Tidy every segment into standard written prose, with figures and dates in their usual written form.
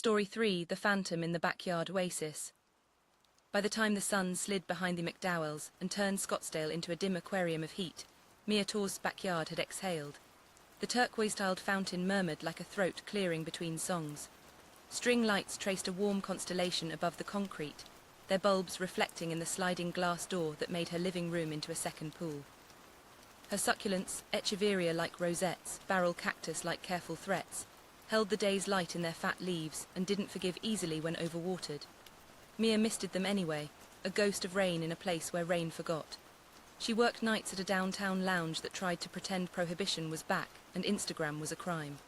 Story 3, The Phantom in the Backyard Oasis. By the time the sun slid behind the McDowells and turned Scottsdale into a dim aquarium of heat, Mia Torres' backyard had exhaled. The turquoise-tiled fountain murmured like a throat clearing between songs. String lights traced a warm constellation above the concrete, their bulbs reflecting in the sliding glass door that made her living room into a second pool. Her succulents, echeveria-like rosettes, barrel cactus-like careful threats, held the day's light in their fat leaves and didn't forgive easily when overwatered. Mia misted them anyway, a ghost of rain in a place where rain forgot. She worked nights at a downtown lounge that tried to pretend prohibition was back and Instagram was a crime.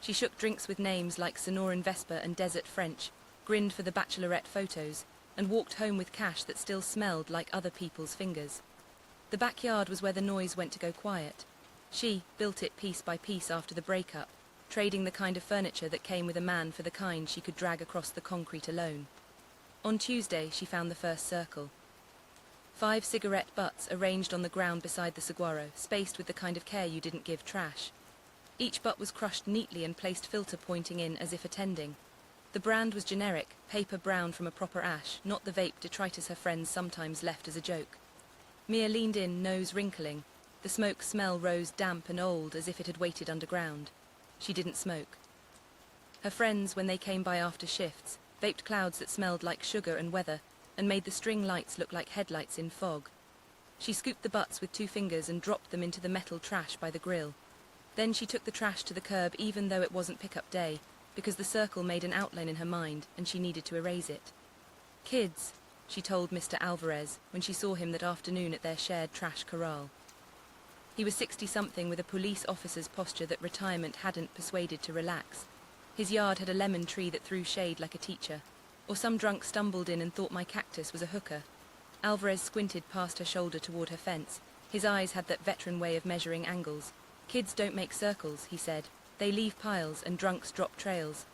She shook drinks with names like Sonoran Vesper and Desert French, grinned for the bachelorette photos, and walked home with cash that still smelled like other people's fingers. The backyard was where the noise went to go quiet. She built it piece by piece after the breakup, trading the kind of furniture that came with a man for the kind she could drag across the concrete alone. On Tuesday, she found the first circle. 5 cigarette butts arranged on the ground beside the saguaro, spaced with the kind of care you didn't give trash. Each butt was crushed neatly and placed filter pointing in as if attending. The brand was generic, paper brown from a proper ash, not the vape detritus her friends sometimes left as a joke. Mia leaned in, nose wrinkling. The smoke smell rose damp and old as if it had waited underground. She didn't smoke. Her friends, when they came by after shifts, vaped clouds that smelled like sugar and weather and made the string lights look like headlights in fog. She scooped the butts with 2 fingers and dropped them into the metal trash by the grill. Then she took the trash to the curb even though it wasn't pickup day, because the circle made an outline in her mind and she needed to erase it. "Kids," she told Mr. Alvarez when she saw him that afternoon at their shared trash corral. He was 60-something with a police officer's posture that retirement hadn't persuaded to relax. His yard had a lemon tree that threw shade like a teacher. Or some drunk stumbled in and thought my cactus was a hooker. Alvarez squinted past her shoulder toward her fence. His eyes had that veteran way of measuring angles. "Kids don't make circles," he said. "They leave piles and drunks drop trails."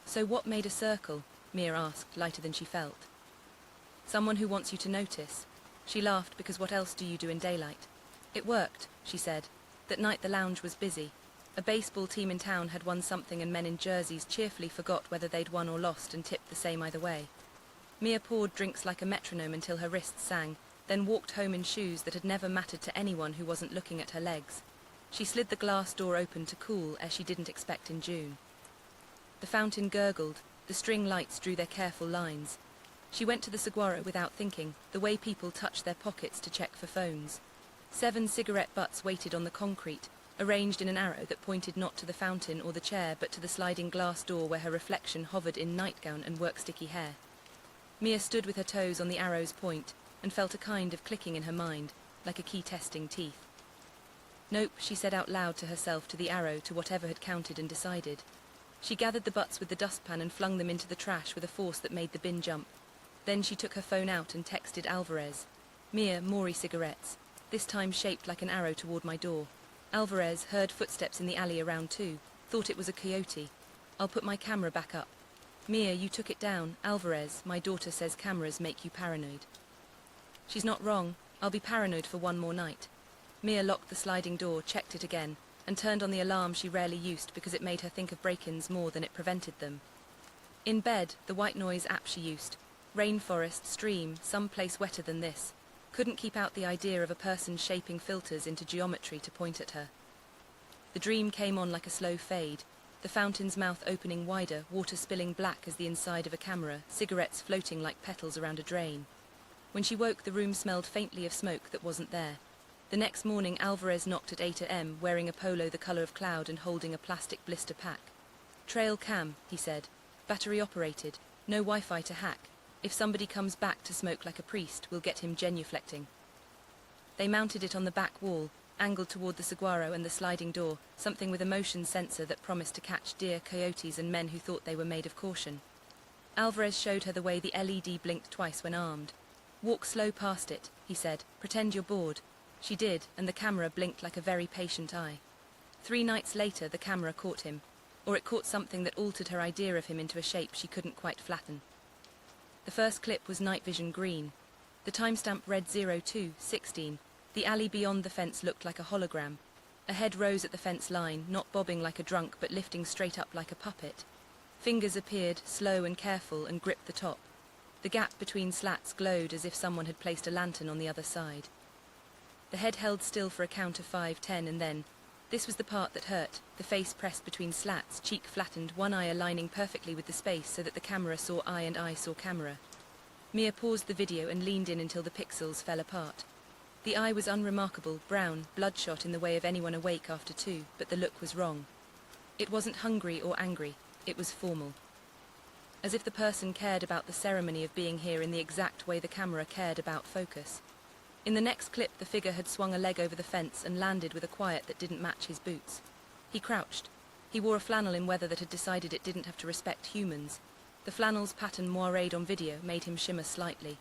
"So what made a circle?" Mia asked, lighter than she felt. "Someone who wants you to notice." She laughed because what else do you do in daylight? "It worked," she said. That night the lounge was busy. A baseball team in town had won something and men in jerseys cheerfully forgot whether they'd won or lost and tipped the same either way. Mia poured drinks like a metronome until her wrists sang, then walked home in shoes that had never mattered to anyone who wasn't looking at her legs. She slid the glass door open to cool as she didn't expect in June. The fountain gurgled, the string lights drew their careful lines. She went to the saguaro without thinking, the way people touch their pockets to check for phones. 7 cigarette butts waited on the concrete, arranged in an arrow that pointed not to the fountain or the chair but to the sliding glass door where her reflection hovered in nightgown and work-sticky hair. Mia stood with her toes on the arrow's point and felt a kind of clicking in her mind, like a key testing teeth. "Nope," she said out loud to herself, to the arrow, to whatever had counted and decided. She gathered the butts with the dustpan and flung them into the trash with a force that made the bin jump. Then she took her phone out and texted Alvarez. "Mia, Maury cigarettes, this time shaped like an arrow toward my door." Alvarez heard footsteps in the alley around 2, thought it was a coyote. "I'll put my camera back up." "Mia, you took it down." "Alvarez, my daughter says cameras make you paranoid." "She's not wrong. I'll be paranoid for one more night." Mia locked the sliding door, checked it again, and turned on the alarm she rarely used because it made her think of break-ins more than it prevented them. In bed, the white noise app she used. Rainforest, stream, someplace wetter than this. Couldn't keep out the idea of a person shaping filters into geometry to point at her. The dream came on like a slow fade, the fountain's mouth opening wider, water spilling black as the inside of a camera, cigarettes floating like petals around a drain. When she woke, the room smelled faintly of smoke that wasn't there. The next morning, Alvarez knocked at 8 a.m., wearing a polo the color of cloud and holding a plastic blister pack. "Trail cam," he said. "Battery operated. No Wi-Fi to hack. If somebody comes back to smoke like a priest, we'll get him genuflecting." They mounted it on the back wall, angled toward the saguaro and the sliding door, something with a motion sensor that promised to catch deer, coyotes and men who thought they were made of caution. Alvarez showed her the way the LED blinked twice when armed. "Walk slow past it," he said. "Pretend you're bored." She did, and the camera blinked like a very patient eye. 3 nights later, the camera caught him, or it caught something that altered her idea of him into a shape she couldn't quite flatten. The first clip was night vision green. The timestamp read 02:16. The alley beyond the fence looked like a hologram. A head rose at the fence line, not bobbing like a drunk but lifting straight up like a puppet. Fingers appeared, slow and careful, and gripped the top. The gap between slats glowed as if someone had placed a lantern on the other side. The head held still for a count of 5, 10, and then, this was the part that hurt, the face pressed between slats, cheek flattened, one eye aligning perfectly with the space so that the camera saw eye and eye saw camera. Mia paused the video and leaned in until the pixels fell apart. The eye was unremarkable, brown, bloodshot in the way of anyone awake after 2, but the look was wrong. It wasn't hungry or angry, it was formal. As if the person cared about the ceremony of being here in the exact way the camera cared about focus. In the next clip, the figure had swung a leg over the fence and landed with a quiet that didn't match his boots. He crouched. He wore a flannel in weather that had decided it didn't have to respect humans. The flannel's pattern moiré on video made him shimmer slightly.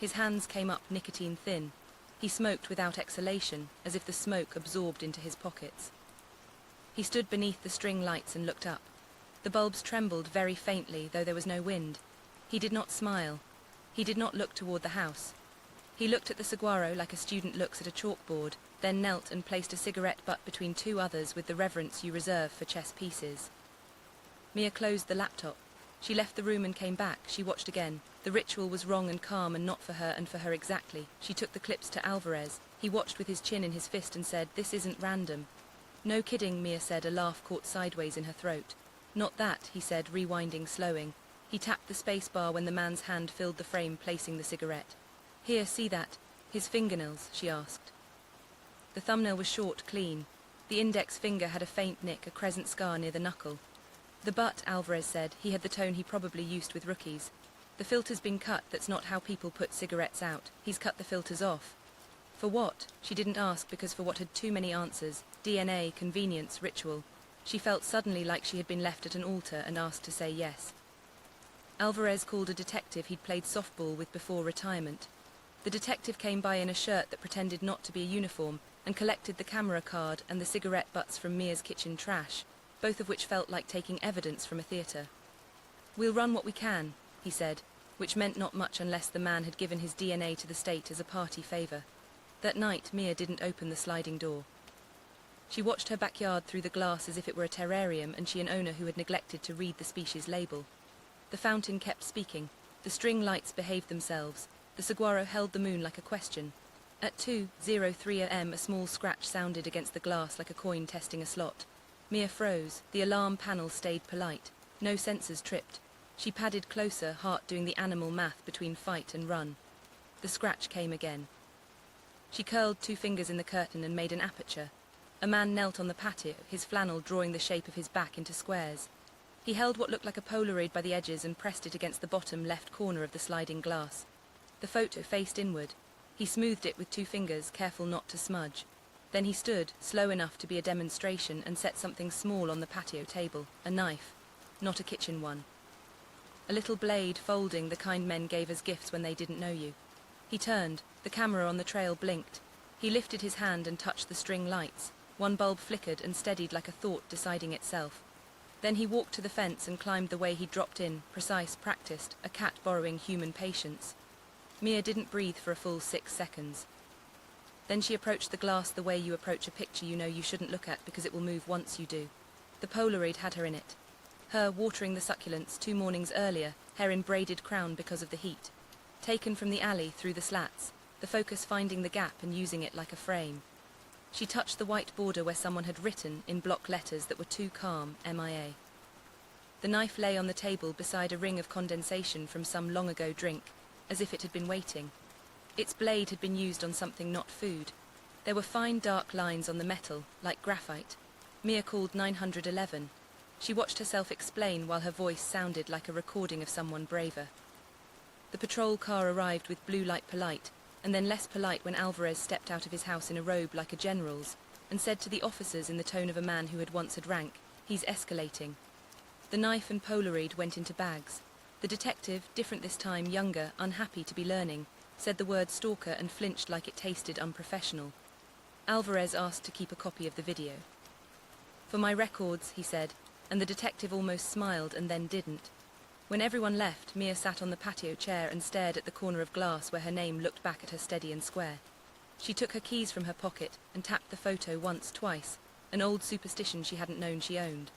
His hands came up nicotine thin. He smoked without exhalation, as if the smoke absorbed into his pockets. He stood beneath the string lights and looked up. The bulbs trembled very faintly, though there was no wind. He did not smile. He did not look toward the house. He looked at the saguaro like a student looks at a chalkboard, then knelt and placed a cigarette butt between 2 others with the reverence you reserve for chess pieces. Mia closed the laptop. She left the room and came back. She watched again. The ritual was wrong and calm and not for her and for her exactly. She took the clips to Alvarez. He watched with his chin in his fist and said, "This isn't random." "No kidding," Mia said, a laugh caught sideways in her throat. "Not that," he said, rewinding, slowing. He tapped the space bar when the man's hand filled the frame, placing the cigarette. "Here, see that? His fingernails," she asked. The thumbnail was short, clean. The index finger had a faint nick, a crescent scar near the knuckle. "The butt," Alvarez said. He had the tone he probably used with rookies. "The filter's been cut. That's not how people put cigarettes out. He's cut the filters off." For what? She didn't ask, because for what had too many answers. DNA, convenience, ritual. She felt suddenly like she had been left at an altar and asked to say yes. Alvarez called a detective he'd played softball with before retirement. The detective came by in a shirt that pretended not to be a uniform and collected the camera card and the cigarette butts from Mia's kitchen trash, both of which felt like taking evidence from a theatre. "We'll run what we can," he said, which meant not much unless the man had given his DNA to the state as a party favour. That night, Mia didn't open the sliding door. She watched her backyard through the glass as if it were a terrarium and she an owner who had neglected to read the species label. The fountain kept speaking. The string lights behaved themselves. The saguaro held the moon like a question. At 2:03 a.m. a small scratch sounded against the glass like a coin testing a slot. Mia froze. The alarm panel stayed polite. No sensors tripped. She padded closer, heart doing the animal math between fight and run. The scratch came again. She curled 2 fingers in the curtain and made an aperture. A man knelt on the patio, his flannel drawing the shape of his back into squares. He held what looked like a Polaroid by the edges and pressed it against the bottom left corner of the sliding glass. The photo faced inward. He smoothed it with 2 fingers, careful not to smudge. Then he stood, slow enough to be a demonstration, and set something small on the patio table, a knife, not a kitchen one. A little blade, folding, the kind men gave as gifts when they didn't know you. He turned. The camera on the trail blinked. He lifted his hand and touched the string lights. One bulb flickered and steadied like a thought deciding itself. Then he walked to the fence and climbed the way he dropped in, precise, practiced, a cat borrowing human patience. Mia didn't breathe for a full 6 seconds. Then she approached the glass the way you approach a picture you know you shouldn't look at because it will move once you do. The Polaroid had her in it. Her watering the succulents 2 mornings earlier, hair in braided crown because of the heat. Taken from the alley through the slats, the focus finding the gap and using it like a frame. She touched the white border where someone had written, in block letters that were too calm, MIA. The knife lay on the table beside a ring of condensation from some long-ago drink, as if it had been waiting. Its blade had been used on something not food. There were fine dark lines on the metal, like graphite. Mia called 911. She watched herself explain while her voice sounded like a recording of someone braver. The patrol car arrived with blue light polite, and then less polite when Alvarez stepped out of his house in a robe like a general's, and said to the officers in the tone of a man who had once had rank, "He's escalating." The knife and Polaroid went into bags. The detective, different this time, younger, unhappy to be learning, said the word stalker and flinched like it tasted unprofessional. Alvarez asked to keep a copy of the video. "For my records," he said, and the detective almost smiled and then didn't. When everyone left, Mia sat on the patio chair and stared at the corner of glass where her name looked back at her steady and square. She took her keys from her pocket and tapped the photo once, twice, an old superstition she hadn't known she owned.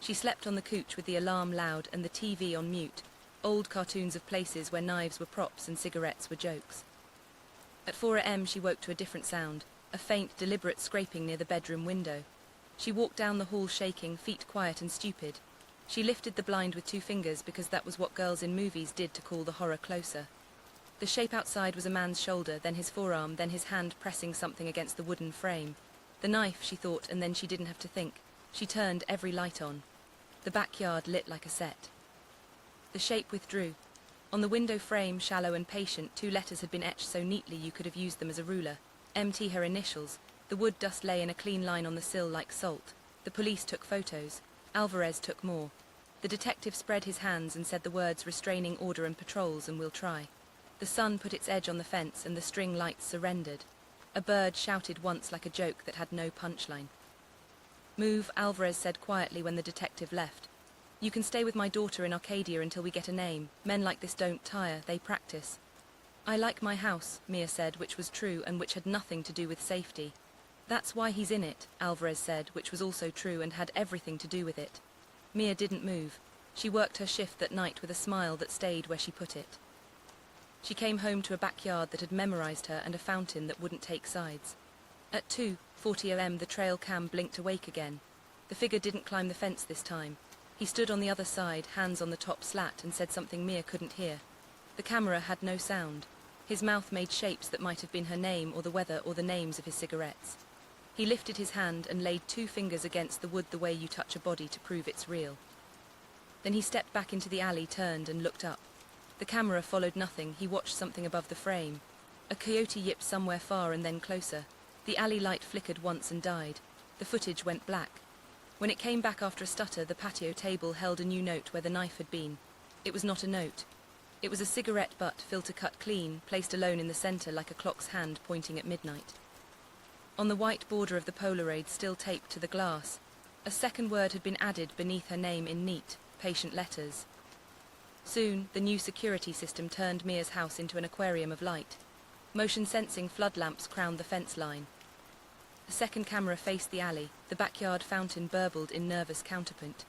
She slept on the couch with the alarm loud and the TV on mute, old cartoons of places where knives were props and cigarettes were jokes. At 4 a.m. she woke to a different sound, a faint, deliberate scraping near the bedroom window. She walked down the hall shaking, feet quiet and stupid. She lifted the blind with 2 fingers because that was what girls in movies did to call the horror closer. The shape outside was a man's shoulder, then his forearm, then his hand pressing something against the wooden frame. The knife, she thought, and then she didn't have to think. She turned every light on. The backyard lit like a set. The shape withdrew. On the window frame, shallow and patient, 2 letters had been etched so neatly you could have used them as a ruler. MT, her initials. The wood dust lay in a clean line on the sill like salt. The police took photos. Alvarez took more. The detective spread his hands and said the words restraining order and patrols and we'll try. The sun put its edge on the fence and the string lights surrendered. A bird shouted once like a joke that had no punchline. Move, Alvarez said quietly when the detective left. You can stay with my daughter in Arcadia until we get a name. Men like this don't tire, they practice. I like my house, Mia said, which was true and which had nothing to do with safety. That's why he's in it, Alvarez said, which was also true and had everything to do with it. Mia didn't move. She worked her shift that night with a smile that stayed where she put it. She came home to a backyard that had memorized her and a fountain that wouldn't take sides. At 2:40 a.m. the trail cam blinked awake again. The figure didn't climb the fence this time. He stood on the other side, hands on the top slat, and said something Mia couldn't hear. The camera had no sound. His mouth made shapes that might have been her name or the weather or the names of his cigarettes. He lifted his hand and laid 2 fingers against the wood the way you touch a body to prove it's real. Then he stepped back into the alley, turned and looked up. The camera followed nothing. He watched something above the frame. A coyote yipped somewhere far and then closer. The alley light flickered once and died. The footage went black. When it came back after a stutter, the patio table held a new note where the knife had been. It was not a note. It was a cigarette butt, filter cut clean, placed alone in the center like a clock's hand pointing at midnight. On the white border of the Polaroid, still taped to the glass, a second word had been added beneath her name in neat, patient letters. Soon, the new security system turned Mia's house into an aquarium of light. Motion-sensing flood lamps crowned the fence line. A second camera faced the alley. The backyard fountain burbled in nervous counterpoint.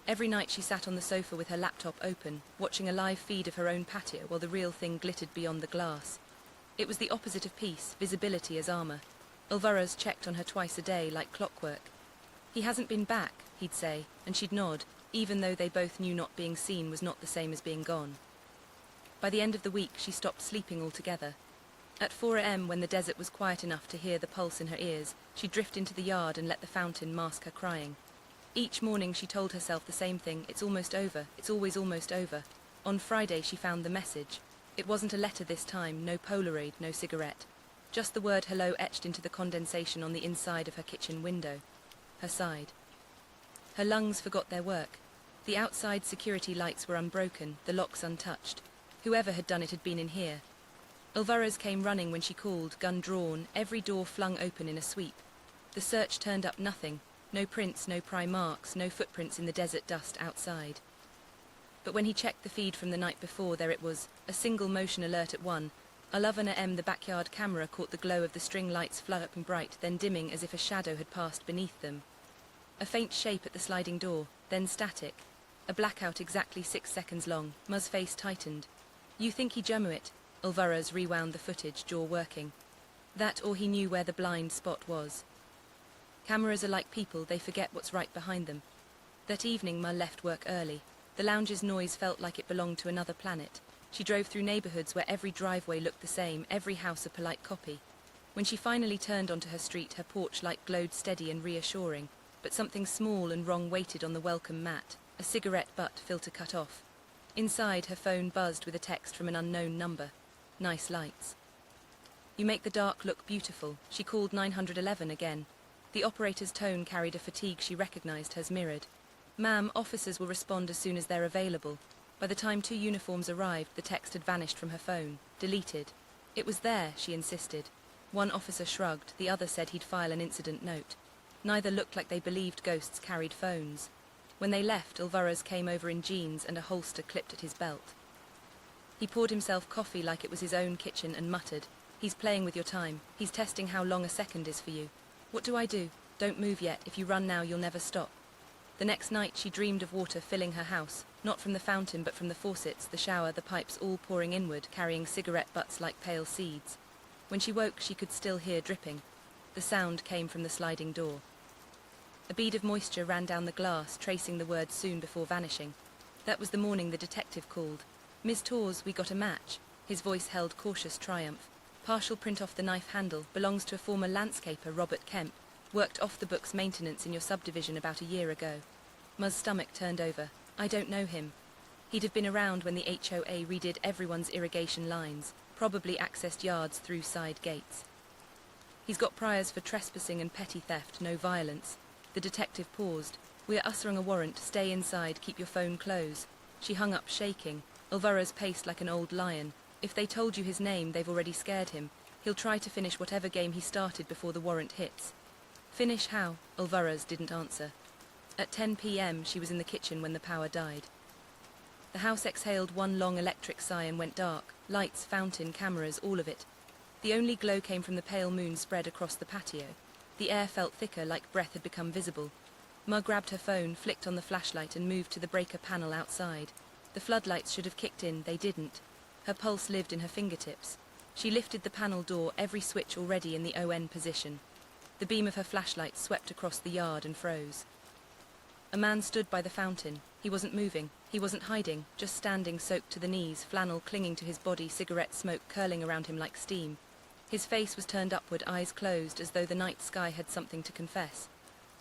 Every night she sat on the sofa with her laptop open, watching a live feed of her own patio while the real thing glittered beyond the glass. It was the opposite of peace, visibility as armor. Alvarez checked on her twice a day like clockwork. He hasn't been back, he'd say, and she'd nod, even though they both knew not being seen was not the same as being gone. By the end of the week, she stopped sleeping altogether. At 4 a.m., when the desert was quiet enough to hear the pulse in her ears, she'd drift into the yard and let the fountain mask her crying. Each morning she told herself the same thing: it's almost over, it's always almost over. On Friday she found the message. It wasn't a letter this time, no Polaroid, no cigarette. Just the word hello etched into the condensation on the inside of her kitchen window. Her side. Her lungs forgot their work. The outside security lights were unbroken, the locks untouched. Whoever had done it had been in here. Alvarez came running when she called, gun drawn, every door flung open in a sweep. The search turned up nothing. No prints, no pry marks, no footprints in the desert dust outside. But when he checked the feed from the night before, there it was, a single motion alert at 1. 11 a.m. the backyard camera caught the glow of the string lights fluttering bright, then dimming as if a shadow had passed beneath them. A faint shape at the sliding door, then static. A blackout exactly 6 seconds long. Mu's face tightened. You think he jammed it? Alvarez rewound the footage, jaw working. That or he knew where the blind spot was. Cameras are like people, they forget what's right behind them. That evening Ma left work early. The lounge's noise felt like it belonged to another planet. She drove through neighborhoods where every driveway looked the same, every house a polite copy. When she finally turned onto her street, her porch light glowed steady and reassuring, but something small and wrong waited on the welcome mat, a cigarette butt filter cut off. Inside, her phone buzzed with a text from an unknown number. Nice lights. You make the dark look beautiful. She called 911 again. The operator's tone carried a fatigue she recognized as mirrored. Ma'am, officers will respond as soon as they're available. By the time 2 uniforms arrived, the text had vanished from her phone. Deleted. It was there, she insisted. One officer shrugged, the other said he'd file an incident note. Neither looked like they believed ghosts carried phones. When they left, Alvarez came over in jeans and a holster clipped at his belt. He poured himself coffee like it was his own kitchen and muttered, "He's playing with your time. He's testing how long a second is for you. What do I do? Don't move yet. If you run now, you'll never stop." The next night she dreamed of water filling her house, not from the fountain but from the faucets, the shower, the pipes all pouring inward, carrying cigarette butts like pale seeds. When she woke she could still hear dripping. The sound came from the sliding door. A bead of moisture ran down the glass, tracing the word soon before vanishing. That was the morning the detective called. "Miss Torres, we got a match." His voice held cautious triumph. "Partial print off the knife handle, belongs to a former landscaper, Robert Kemp. Worked off the books maintenance in your subdivision about a year ago." Ma's stomach turned over. "I don't know him." He'd have been around when the HOA redid everyone's irrigation lines, probably accessed yards through side gates. "He's got priors for trespassing and petty theft, no violence." The detective paused. "We're usering a warrant, stay inside, keep your phone close." She hung up, shaking. Alvarez paced like an old lion. "If they told you his name, they've already scared him. He'll try to finish whatever game he started before the warrant hits." "Finish how?" Alvarez didn't answer. At 10 p.m. she was in the kitchen when the power died. The house exhaled one long electric sigh and went dark. Lights, fountain, cameras, all of it. The only glow came from the pale moon spread across the patio. The air felt thicker, like breath had become visible. Ma grabbed her phone, flicked on the flashlight and moved to the breaker panel outside. The floodlights should have kicked in, they didn't. Her pulse lived in her fingertips. She lifted the panel door, every switch already in the ON position. The beam of her flashlight swept across the yard and froze. A man stood by the fountain. He wasn't moving. He wasn't hiding, just standing soaked to the knees, flannel clinging to his body, cigarette smoke curling around him like steam. His face was turned upward, eyes closed, as though the night sky had something to confess.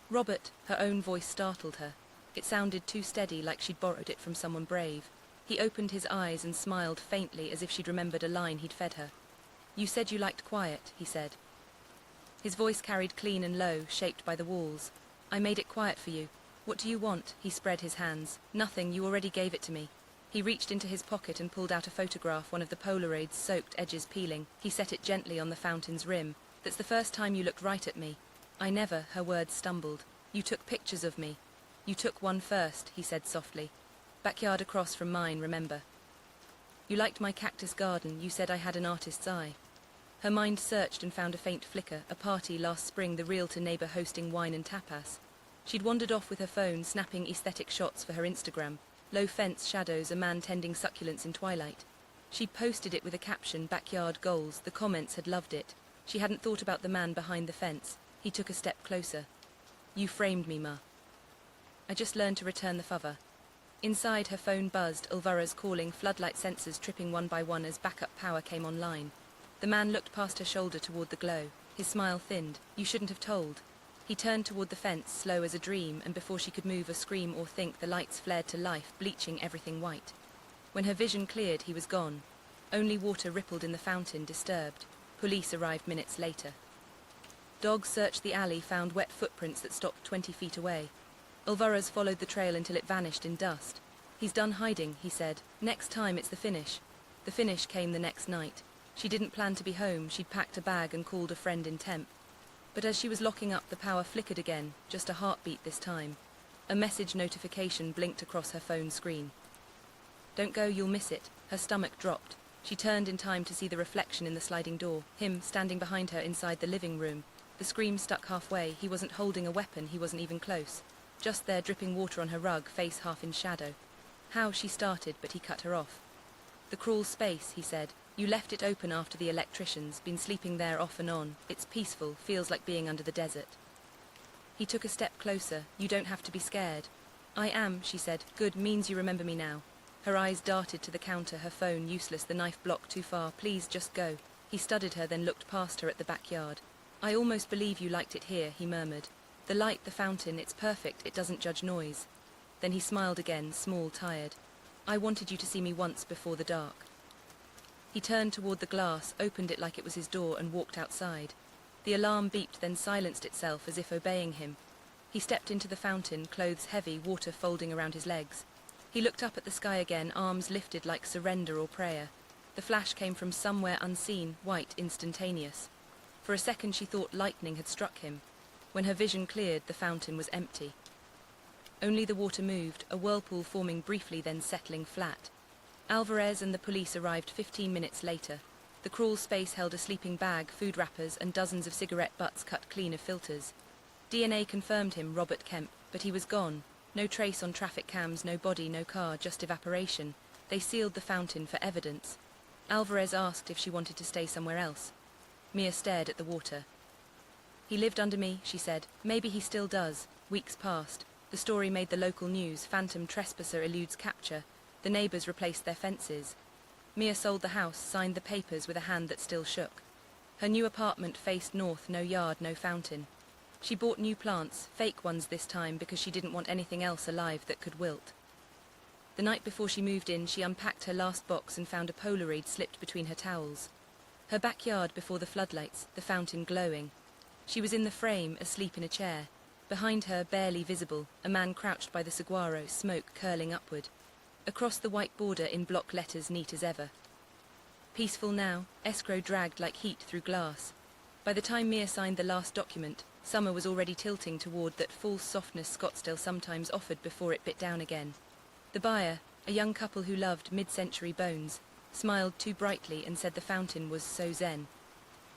"Robert," her own voice startled her. It sounded too steady, like she'd borrowed it from someone brave. He opened his eyes and smiled faintly, as if she'd remembered a line he'd fed her. "You said you liked quiet," he said. His voice carried clean and low, shaped by the walls. "I made it quiet for you. What do you want?" He spread his hands. "Nothing, you already gave it to me." He reached into his pocket and pulled out a photograph, one of the Polaroid's soaked edges peeling. He set it gently on the fountain's rim. "That's the first time you looked right at me." "I never," her words stumbled. "You took pictures of me." "You took one first," he said softly. "Backyard across from mine, remember?" "You liked my cactus garden, you said I had an artist's eye." Her mind searched and found a faint flicker, a party last spring, the realtor neighbor hosting wine and tapas. She'd wandered off with her phone, snapping aesthetic shots for her Instagram. Low fence, shadows, a man tending succulents in twilight. She'd posted it with a caption, "Backyard goals." The comments had loved it. She hadn't thought about the man behind the fence. He took a step closer. "You framed me, Ma. I just learned to return the favor." Inside, her phone buzzed, Alvarez calling, floodlight sensors tripping one by one as backup power came online. The man looked past her shoulder toward the glow. His smile thinned. "You shouldn't have told." He turned toward the fence, slow as a dream, and before she could move or scream or think, the lights flared to life, bleaching everything white. When her vision cleared, he was gone. Only water rippled in the fountain, disturbed. Police arrived minutes later. Dogs searched the alley, found wet footprints that stopped 20 feet away. Alvarez followed the trail until it vanished in dust. "He's done hiding," he said. "Next time it's the finish." The finish came the next night. She didn't plan to be home. She'd packed a bag and called a friend in temp. But as she was locking up, the power flickered again, just a heartbeat this time. A message notification blinked across her phone screen. "Don't go, you'll miss it." Her stomach dropped. She turned in time to see the reflection in the sliding door, him standing behind her inside the living room. The scream stuck halfway. He wasn't holding a weapon, he wasn't even close. Just there, dripping water on her rug, face half in shadow. "How," she started, but he cut her off. "The crawl space," he said. "You left it open after the electricians, been sleeping there off and on. It's peaceful, feels like being under the desert." He took a step closer. "You don't have to be scared." "I am," she said. "Good, means you remember me now." Her eyes darted to the counter, her phone useless, the knife blocked too far. "Please, just go." He studied her, then looked past her at the backyard. "I almost believe you liked it here," he murmured. "The light, the fountain, it's perfect, it doesn't judge noise." Then he smiled again, small, tired. "I wanted you to see me once before the dark." He turned toward the glass, opened it like it was his door, and walked outside. The alarm beeped, then silenced itself as if obeying him. He stepped into the fountain, clothes heavy, water folding around his legs. He looked up at the sky again, arms lifted like surrender or prayer. The flash came from somewhere unseen, white, instantaneous. For a second she thought lightning had struck him. When her vision cleared, the fountain was empty. Only the water moved, a whirlpool forming briefly, then settling flat. Alvarez and the police arrived 15 minutes later. The crawl space held a sleeping bag, food wrappers, and dozens of cigarette butts cut clean of filters. DNA confirmed him, Robert Kemp, but he was gone. No trace on traffic cams, no body, no car, just evaporation. They sealed the fountain for evidence. Alvarez asked if she wanted to stay somewhere else. Mia stared at the water. He lived under me, she said. Maybe he still does. Weeks passed. The story made the local news. Phantom trespasser eludes capture. The neighbors replaced their fences. Mia sold the house, signed the papers with a hand that still shook. Her new apartment faced north, no yard, no fountain. She bought new plants, fake ones this time because she didn't want anything else alive that could wilt. The night before she moved in, she unpacked her last box and found a Polaroid slipped between her towels. Her backyard before the floodlights, the fountain glowing. She was in the frame, asleep in a chair. Behind her, barely visible, a man crouched by the saguaro, smoke curling upward. Across the white border in block letters neat as ever. Peaceful now, escrow dragged like heat through glass. By the time Mia signed the last document, summer was already tilting toward that false softness Scottsdale sometimes offered before it bit down again. The buyer, a young couple who loved mid-century bones, smiled too brightly and said the fountain was so zen.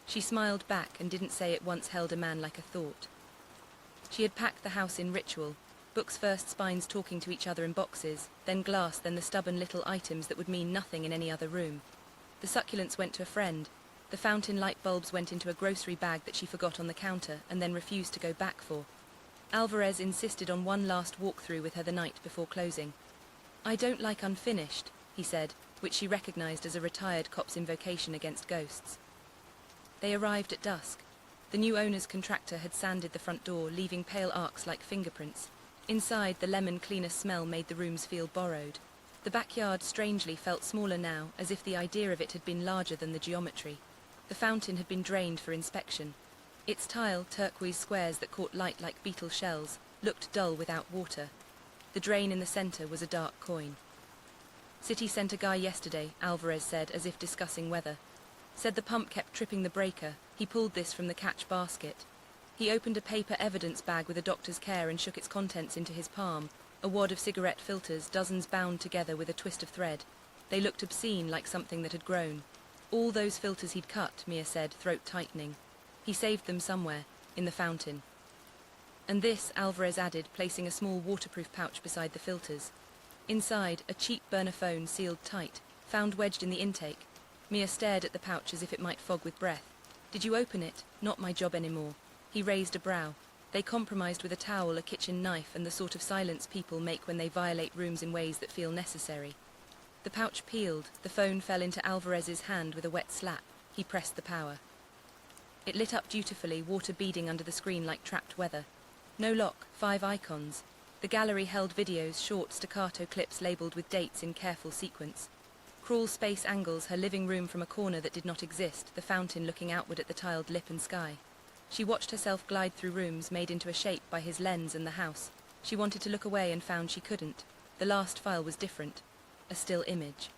She smiled back and didn't say it once held a man like a thought. She had packed the house in ritual, books first, spines talking to each other in boxes, then glass, then the stubborn little items that would mean nothing in any other room. The succulents went to a friend. The fountain light bulbs went into a grocery bag that she forgot on the counter and then refused to go back for. Alvarez insisted on one last walkthrough with her the night before closing. "I don't like unfinished," he said, which she recognized as a retired cop's invocation against ghosts. They arrived at dusk. The new owner's contractor had sanded the front door, leaving pale arcs like fingerprints. Inside, the lemon cleaner smell made the rooms feel borrowed. The backyard strangely felt smaller now, as if the idea of it had been larger than the geometry. The fountain had been drained for inspection. Its tile, turquoise squares that caught light like beetle shells, looked dull without water. The drain in the center was a dark coin. "City center guy yesterday," Alvarez said, as if discussing weather. "Said the pump kept tripping the breaker. He pulled this from the catch basket." He opened a paper evidence bag with a doctor's care and shook its contents into his palm. A wad of cigarette filters, dozens bound together with a twist of thread. They looked obscene, like something that had grown. All those filters he'd cut, Mia said, throat tightening. He saved them somewhere, in the fountain. "And this," Alvarez added, placing a small waterproof pouch beside the filters. Inside, a cheap burner phone sealed tight, found wedged in the intake. Mia stared at the pouch as if it might fog with breath. "Did you open it? Not my job anymore." He raised a brow. They compromised with a towel, a kitchen knife, and the sort of silence people make when they violate rooms in ways that feel necessary. The pouch peeled. The phone fell into Alvarez's hand with a wet slap. He pressed the power. It lit up dutifully, water beading under the screen like trapped weather. No lock, 5 icons. The gallery held videos, short staccato clips labeled with dates in careful sequence. Crawl space angles, her living room from a corner that did not exist, the fountain looking outward at the tiled lip and sky. She watched herself glide through rooms made into a shape by his lens and the house. She wanted to look away and found she couldn't. The last file was different. A still image.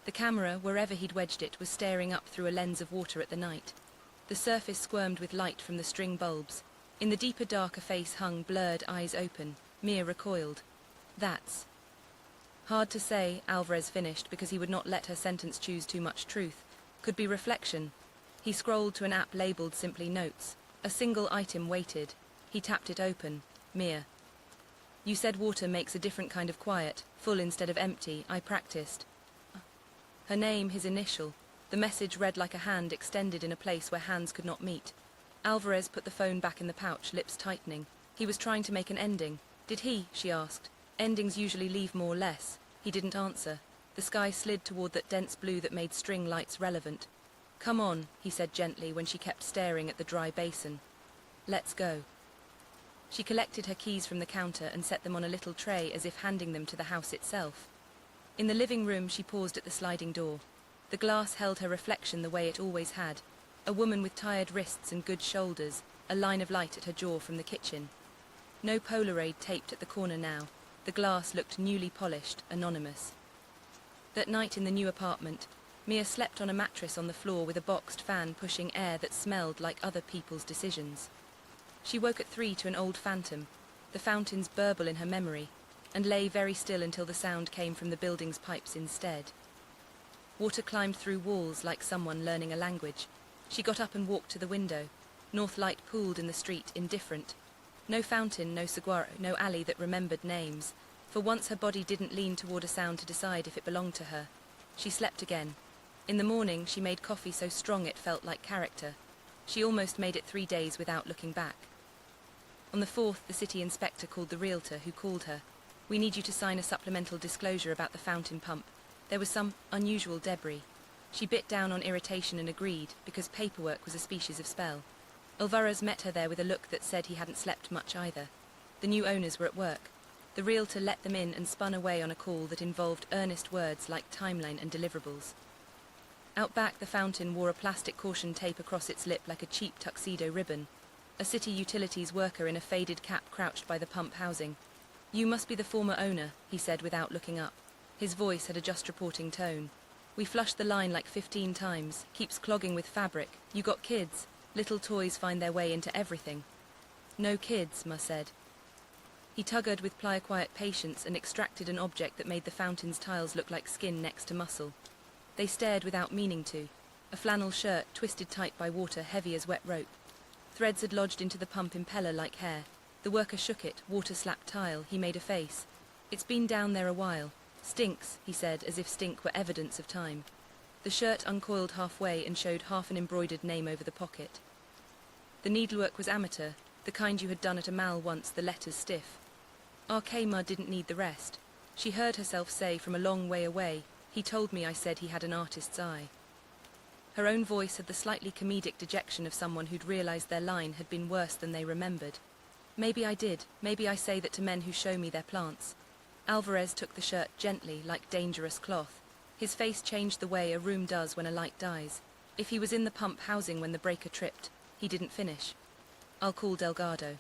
The camera, wherever he'd wedged it, was staring up through a lens of water at the night. The surface squirmed with light from the string bulbs. In the deeper dark, a face hung, blurred, eyes open. Mia recoiled. "That's..." "Hard to say," Alvarez finished, because he would not let her sentence choose too much truth. "Could be reflection." He scrolled to an app labeled simply Notes. A single item waited. He tapped it open. "Mia. You said water makes a different kind of quiet, full instead of empty. I practiced." Her name, his initial. The message read like a hand extended in a place where hands could not meet. Alvarez put the phone back in the pouch, lips tightening. He was trying to make an ending. "Did he?" she asked. Endings usually leave more less. He didn't answer. The sky slid toward that dense blue that made string lights relevant. "Come on," he said gently when she kept staring at the dry basin. "Let's go." She collected her keys from the counter and set them on a little tray as if handing them to the house itself. In the living room, she paused at the sliding door. The glass held her reflection the way it always had. A woman with tired wrists and good shoulders, a line of light at her jaw from the kitchen. No Polaroid taped at the corner now. The glass looked newly polished, anonymous. That night in the new apartment, Mia slept on a mattress on the floor with a boxed fan pushing air that smelled like other people's decisions. She woke at 3 to an old phantom, the fountain's burble in her memory, and lay very still until the sound came from the building's pipes instead. Water climbed through walls like someone learning a language. She got up and walked to the window. North light pooled in the street, indifferent. No fountain, no saguaro, no alley that remembered names. For once her body didn't lean toward a sound to decide if it belonged to her. She slept again. In the morning, she made coffee so strong it felt like character. She almost made it 3 days without looking back. On the 4th, the city inspector called the realtor, who called her. "We need you to sign a supplemental disclosure about the fountain pump. There was some unusual debris." She bit down on irritation and agreed, because paperwork was a species of spell. Alvarez met her there with a look that said he hadn't slept much either. The new owners were at work. The realtor let them in and spun away on a call that involved earnest words like timeline and deliverables. Out back, the fountain wore a plastic caution tape across its lip like a cheap tuxedo ribbon. A city utilities worker in a faded cap crouched by the pump housing. "You must be the former owner," he said without looking up. His voice had a just reporting tone. "We flushed the line like 15 times. Keeps clogging with fabric. You got kids? Little toys find their way into everything." "No kids," Ma said. He tuggered with quiet patience and extracted an object that made the fountain's tiles look like skin next to muscle. They stared without meaning to. A flannel shirt, twisted tight by water, heavy as wet rope. Threads had lodged into the pump impeller like hair. The worker shook it, water-slapped tile. He made a face. "It's been down there a while. Stinks," he said, as if stink were evidence of time. The shirt uncoiled halfway and showed half an embroidered name over the pocket. The needlework was amateur, the kind you had done at a mal once, the letters stiff. Arkema didn't need the rest. She heard herself say from a long way away, "He told me I said he had an artist's eye." Her own voice had the slightly comedic dejection of someone who'd realized their line had been worse than they remembered. "Maybe I did. Maybe I say that to men who show me their plants." Alvarez took the shirt gently, like dangerous cloth. His face changed the way a room does when a light dies. If he was in the pump housing when the breaker tripped, he didn't finish. "I'll call Delgado."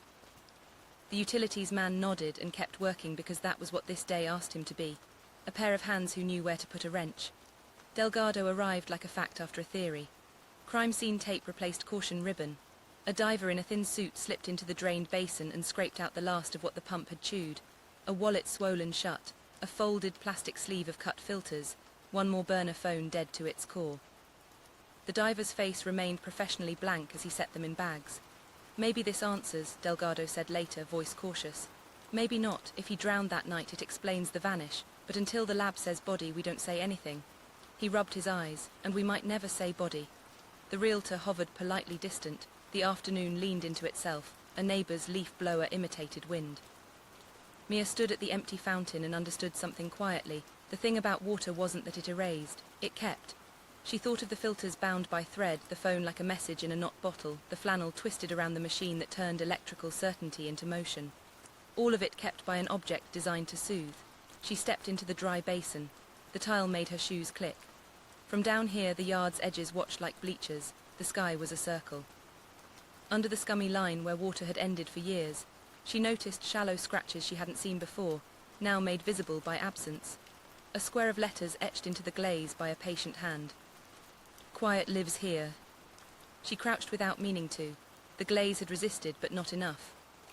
The utilities man nodded and kept working because that was what this day asked him to be. A pair of hands who knew where to put a wrench. Delgado arrived like a fact after a theory. Crime scene tape replaced caution ribbon. A diver in a thin suit slipped into the drained basin and scraped out the last of what the pump had chewed. A wallet swollen shut, a folded plastic sleeve of cut filters, one more burner phone dead to its core. The diver's face remained professionally blank as he set them in bags. "Maybe this answers," Delgado said later, voice cautious. "Maybe not. If he drowned that night, it explains the vanish. But until the lab says body, we don't say anything." He rubbed his eyes, "And we might never say body." The realtor hovered politely distant. The afternoon leaned into itself. A neighbor's leaf blower imitated wind. Mia stood at the empty fountain and understood something quietly. The thing about water wasn't that it erased. It kept. She thought of the filters bound by thread, the phone like a message in a knot bottle, the flannel twisted around the machine that turned electrical certainty into motion. All of it kept by an object designed to soothe. She stepped into the dry basin. The tile made her shoes click. From down here, the yard's edges watched like bleachers. The sky was a circle. Under the scummy line where water had ended for years, she noticed shallow scratches she hadn't seen before, now made visible by absence. A square of letters etched into the glaze by a patient hand. "Quiet lives here." She crouched without meaning to. The glaze had resisted, but not enough.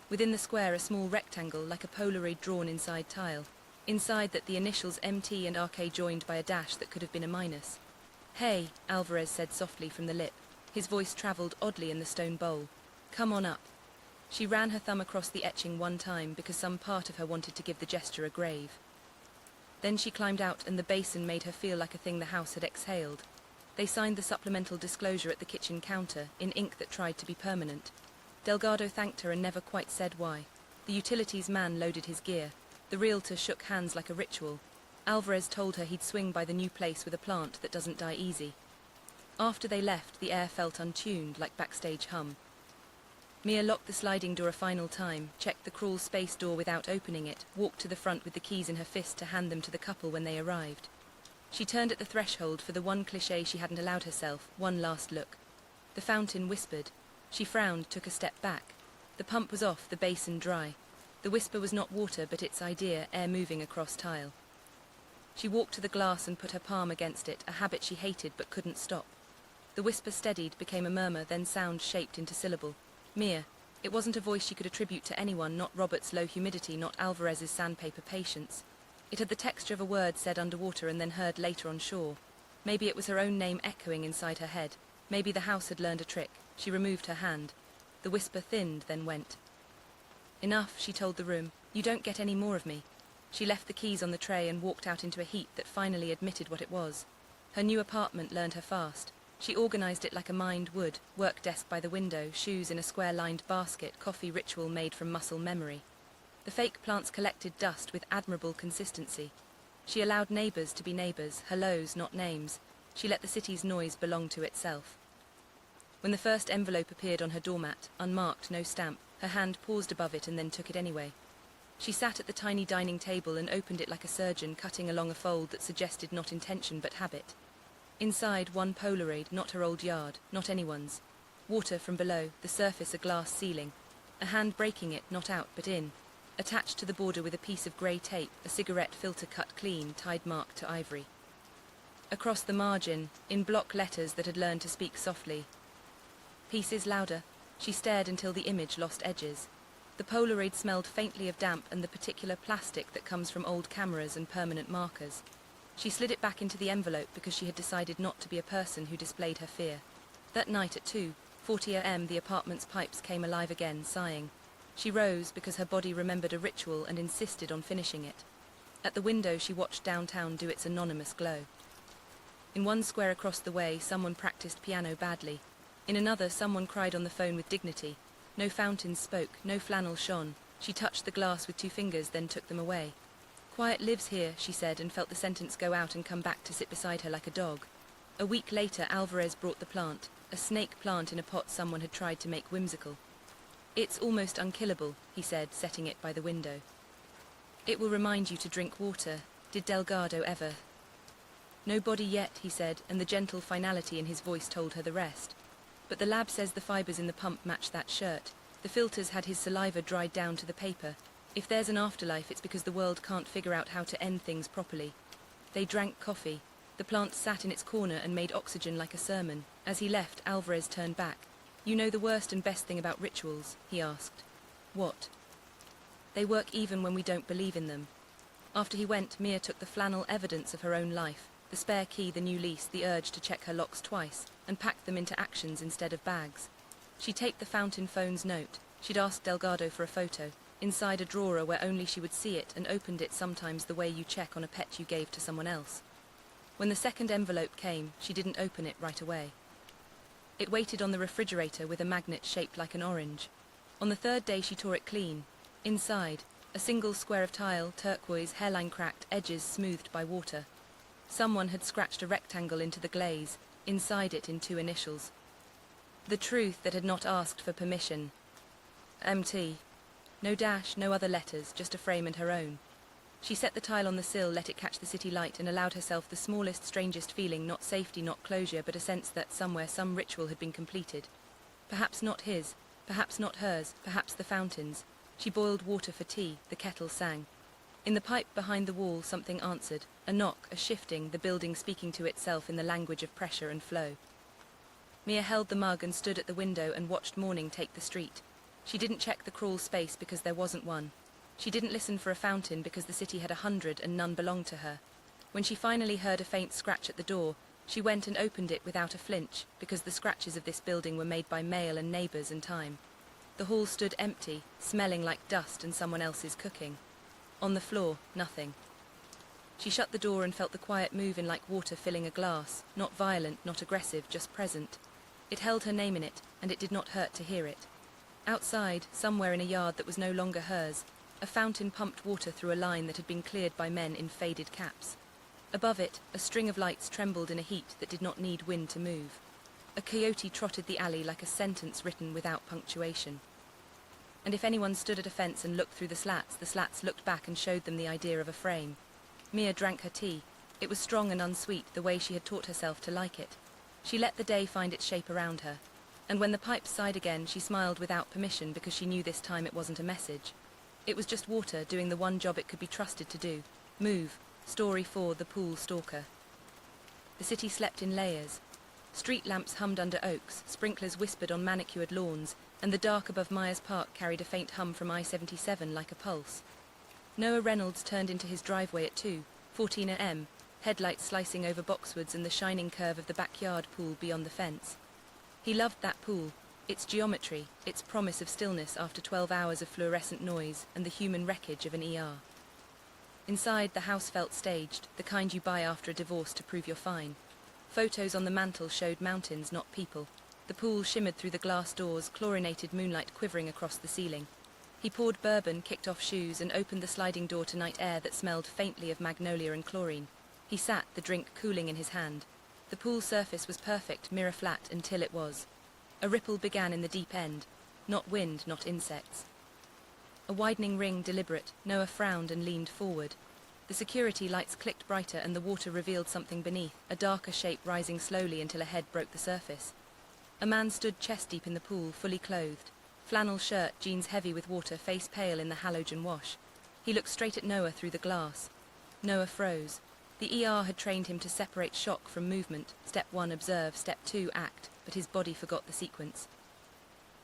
Within the square, a small rectangle like a Polaroid drawn inside tile. Inside that, the initials MT and RK joined by a dash that could have been a minus. "Hey," Alvarez said softly from the lip. His voice traveled oddly in the stone bowl. "Come on up." She ran her thumb across the etching one time because some part of her wanted to give the gesture a grave. Then she climbed out and the basin made her feel like a thing the house had exhaled. They signed the supplemental disclosure at the kitchen counter, in ink that tried to be permanent. Delgado thanked her and never quite said why. The utilities man loaded his gear. The realtor shook hands like a ritual. Alvarez told her he'd swing by the new place with a plant that doesn't die easy. After they left, the air felt untuned, like backstage hum. Mia locked the sliding door a final time, checked the crawl space door without opening it, walked to the front with the keys in her fist to hand them to the couple when they arrived. She turned at the threshold for the one cliché she hadn't allowed herself, one last look. The fountain whispered. She frowned, took a step back. The pump was off, the basin dry. The whisper was not water, but its idea, air moving across tile. She walked to the glass and put her palm against it, a habit she hated but couldn't stop. The whisper steadied, became a murmur, then sound shaped into syllable. Mia. It wasn't a voice she could attribute to anyone, not Robert's low humidity, not Alvarez's sandpaper patience. It had the texture of a word said underwater and then heard later on shore. Maybe it was her own name echoing inside her head. Maybe the house had learned a trick. She removed her hand. The whisper thinned, then went. Enough, she told the room. You don't get any more of me. She left the keys on the tray and walked out into a heat that finally admitted what it was. Her new apartment learned her fast. She organized it like a mind would, work desk by the window, shoes in a square-lined basket, coffee ritual made from muscle memory. The fake plants collected dust with admirable consistency. She allowed neighbors to be neighbors, hellos, not names. She let the city's noise belong to itself. When the first envelope appeared on her doormat, unmarked, no stamp, her hand paused above it and then took it anyway. She sat at the tiny dining table and opened it like a surgeon, cutting along a fold that suggested not intention but habit. Inside, one Polaroid, not her old yard, not anyone's. Water from below, the surface a glass ceiling. A hand breaking it, not out but in. Attached to the border with a piece of grey tape, a cigarette filter cut clean, tide marked to ivory. Across the margin, in block letters that had learned to speak softly. Pieces louder. She stared until the image lost edges. The Polaroid smelled faintly of damp and the particular plastic that comes from old cameras and permanent markers. She slid it back into the envelope because she had decided not to be a person who displayed her fear. That night at 2:40 a.m. the apartment's pipes came alive again, sighing. She rose because her body remembered a ritual and insisted on finishing it. At the window she watched downtown do its anonymous glow. In one square across the way, someone practiced piano badly. In another, someone cried on the phone with dignity. No fountains spoke, no flannel shone. She touched the glass with 2 fingers, then took them away. Quiet lives here, she said, and felt the sentence go out and come back to sit beside her like a dog. A week later, Alvarez brought the plant, a snake plant in a pot someone had tried to make whimsical. It's almost unkillable, he said, setting it by the window. It will remind you to drink water. Did Delgado ever? Nobody yet, he said, and the gentle finality in his voice told her the rest. But the lab says the fibers in the pump match that shirt. The filters had his saliva dried down to the paper. If there's an afterlife, it's because the world can't figure out how to end things properly. They drank coffee. The plant sat in its corner and made oxygen like a sermon. As he left, Alvarez turned back. You know the worst and best thing about rituals? He asked. What? They work even when we don't believe in them. After he went, Mia took the flannel evidence of her own life, the spare key, the new lease, the urge to check her locks twice, and packed them into actions instead of bags. She taped the fountain phone's note. She'd asked Delgado for a photo, inside a drawer where only she would see it, and opened it sometimes the way you check on a pet you gave to someone else. When the second envelope came, she didn't open it right away. It waited on the refrigerator with a magnet shaped like an orange. On the third day she tore it clean. Inside, a single square of tile, turquoise, hairline cracked, edges smoothed by water. Someone had scratched a rectangle into the glaze, inside it in 2 initials. The truth that had not asked for permission. MT. No dash, no other letters, just a frame and her own. She set the tile on the sill, let it catch the city light, and allowed herself the smallest, strangest feeling, not safety, not closure, but a sense that somewhere some ritual had been completed. Perhaps not his, perhaps not hers, perhaps the fountain's. She boiled water for tea, the kettle sang. In the pipe behind the wall something answered, a knock, a shifting, the building speaking to itself in the language of pressure and flow. Mia held the mug and stood at the window and watched morning take the street. She didn't check the crawl space because there wasn't one. She didn't listen for a fountain because the city had 100 and none belonged to her. When she finally heard a faint scratch at the door, she went and opened it without a flinch, because the scratches of this building were made by mail and neighbors and time. The hall stood empty, smelling like dust and someone else's cooking. On the floor, nothing. She shut the door and felt the quiet move in like water filling a glass, not violent, not aggressive, just present. It held her name in it, and it did not hurt to hear it. Outside, somewhere in a yard that was no longer hers, a fountain pumped water through a line that had been cleared by men in faded caps. Above it, a string of lights trembled in a heat that did not need wind to move. A coyote trotted the alley like a sentence written without punctuation. And if anyone stood at a fence and looked through the slats looked back and showed them the idea of a frame. Mia drank her tea. It was strong and unsweet, the way she had taught herself to like it. She let the day find its shape around her. And when the pipes sighed again, she smiled without permission because she knew this time it wasn't a message. It was just water doing the one job it could be trusted to do. Move. Story 4, The Pool Stalker. The city slept in layers. Street lamps hummed under oaks, sprinklers whispered on manicured lawns, and the dark above Myers Park carried a faint hum from I-77 like a pulse. Noah Reynolds turned into his driveway at 2:14 a.m., headlights slicing over boxwoods and the shining curve of the backyard pool beyond the fence. He loved that pool, Its geometry, its promise of stillness after 12 hours of fluorescent noise, and the human wreckage of an ER. Inside, the house felt staged, the kind you buy after a divorce to prove you're fine. Photos on the mantel showed mountains, not people. The pool shimmered through the glass doors, chlorinated moonlight quivering across the ceiling. He poured bourbon, kicked off shoes, and opened the sliding door to night air that smelled faintly of magnolia and chlorine. He sat, the drink cooling in his hand. The pool surface was perfect, mirror flat, until it was. A ripple began in the deep end. Not wind, not insects. A widening ring, deliberate. Noah frowned and leaned forward. The security lights clicked brighter and the water revealed something beneath, a darker shape rising slowly until a head broke the surface. A man stood chest-deep in the pool, fully clothed. Flannel shirt, jeans heavy with water, face pale in the halogen wash. He looked straight at Noah through the glass. Noah froze. The ER had trained him to separate shock from movement. Step 1, observe. Step 2, act. But his body forgot the sequence.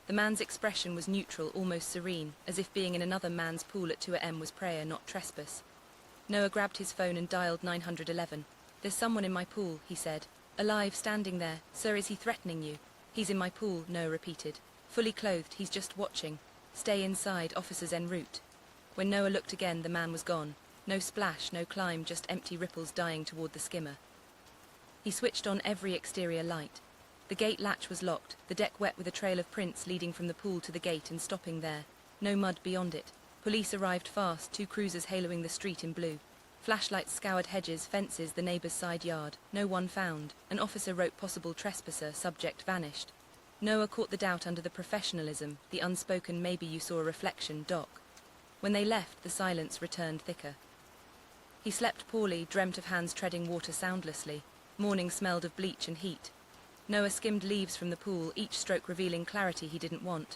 The man's expression was neutral, almost serene, as if being in another man's pool at 2 a.m. was prayer, not trespass. Noah grabbed his phone and dialed 911. "There's someone in my pool," he said. "Alive, standing there. Sir, is he threatening you?" "He's in my pool," Noah repeated. "Fully clothed, he's just watching. Stay inside, officers en route." When Noah looked again, the man was gone. No splash, no climb, just empty ripples dying toward the skimmer. He switched on every exterior light. The gate latch was locked, the deck wet with a trail of prints leading from the pool to the gate and stopping there. No mud beyond it. Police arrived fast, 2 cruisers haloing the street in blue. Flashlights scoured hedges, fences, the neighbor's side yard. No one found. An officer wrote possible trespasser, subject vanished. Noah caught the doubt under the professionalism, the unspoken maybe you saw a reflection, doc. When they left, the silence returned thicker. He slept poorly, dreamt of hands treading water soundlessly. Morning smelled of bleach and heat. Noah skimmed leaves from the pool, each stroke revealing clarity he didn't want.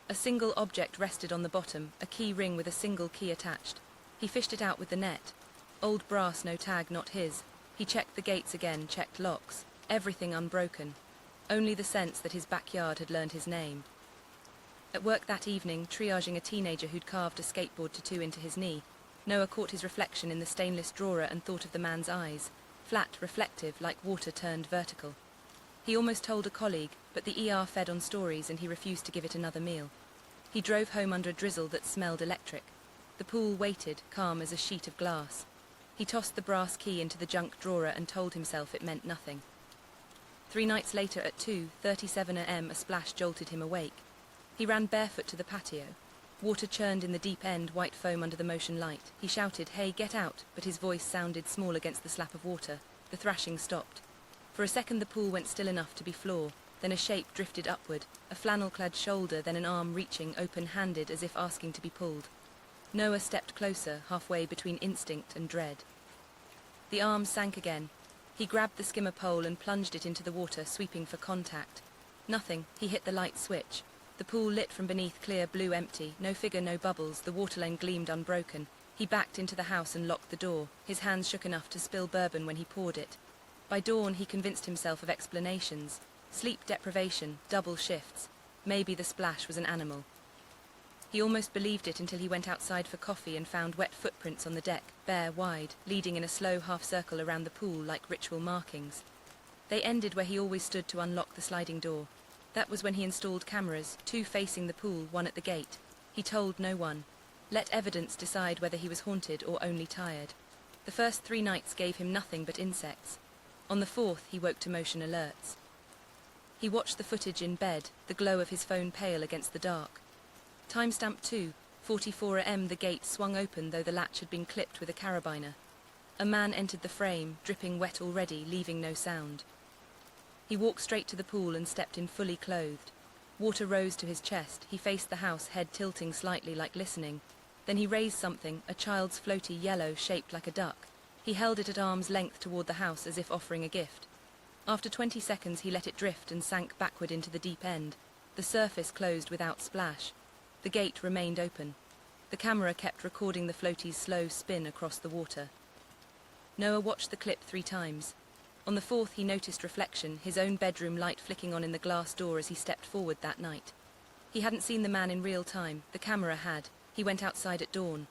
A single object rested on the bottom, a key ring with a single key attached. He fished it out with the net. Old brass, no tag, not his. He checked the gates again, checked locks. Everything unbroken. Only the sense that his backyard had learned his name. At work that evening, triaging a teenager who'd carved a skateboard tattoo into his knee, Noah caught his reflection in the stainless drawer and thought of the man's eyes. Flat, reflective, like water turned vertical. He almost told a colleague, but the ER fed on stories and he refused to give it another meal. He drove home under a drizzle that smelled electric. The pool waited, calm as a sheet of glass. He tossed the brass key into the junk drawer and told himself it meant nothing. 3 nights later at 2:37 a.m. a splash jolted him awake. He ran barefoot to the patio. Water churned in the deep end, white foam under the motion light. He shouted, "Hey, get out," but his voice sounded small against the slap of water. The thrashing stopped. For a second the pool went still enough to be floor, then a shape drifted upward, a flannel-clad shoulder, then an arm reaching, open-handed, as if asking to be pulled. Noah stepped closer, halfway between instinct and dread. The arm sank again. He grabbed the skimmer pole and plunged it into the water, sweeping for contact. Nothing. He hit the light switch. The pool lit from beneath, clear, blue, empty. No figure, no bubbles. The water lane gleamed unbroken. He backed into the house and locked the door. His hands shook enough to spill bourbon when he poured it. By dawn, he convinced himself of explanations. Sleep deprivation, double shifts. Maybe the splash was an animal. He almost believed it until he went outside for coffee and found wet footprints on the deck, bare, wide, leading in a slow half-circle around the pool like ritual markings. They ended where he always stood to unlock the sliding door. That was when he installed cameras, 2 facing the pool, 1 at the gate. He told no one. Let evidence decide whether he was haunted or only tired. The first 3 nights gave him nothing but insects. On the 4th, he woke to motion alerts. He watched the footage in bed, the glow of his phone pale against the dark. Timestamp 2:44 a.m. The gate swung open, though the latch had been clipped with a carabiner. A man entered the frame, dripping wet already, leaving no sound. He walked straight to the pool and stepped in fully clothed. Water rose to his chest. He faced the house, head tilting slightly like listening. Then he raised something, a child's floaty yellow shaped like a duck. He held it at arm's length toward the house as if offering a gift. After 20 seconds he let it drift and sank backward into the deep end. The surface closed without splash. The gate remained open. The camera kept recording the floaty's slow spin across the water. Noah watched the clip 3 times. On the 4th he noticed reflection, his own bedroom light flicking on in the glass door as he stepped forward that night. He hadn't seen the man in real time. The camera had. He went outside at dawn.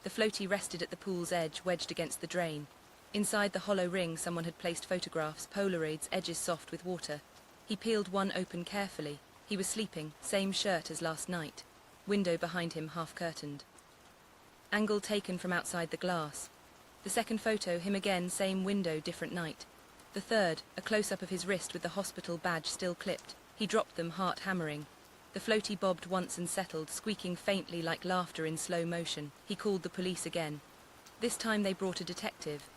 The floaty rested at the pool's edge, wedged against the drain. Inside the hollow ring someone had placed photographs, Polaroids, edges soft with water. He peeled one open carefully. He was sleeping, same shirt as last night. Window behind him half curtained. Angle taken from outside the glass. The second photo, him again, same window, different night. The third, a close-up of his wrist with the hospital badge still clipped. He dropped them, heart hammering. The floaty bobbed once and settled, squeaking faintly like laughter in slow motion. He called the police again. This time they brought a detective.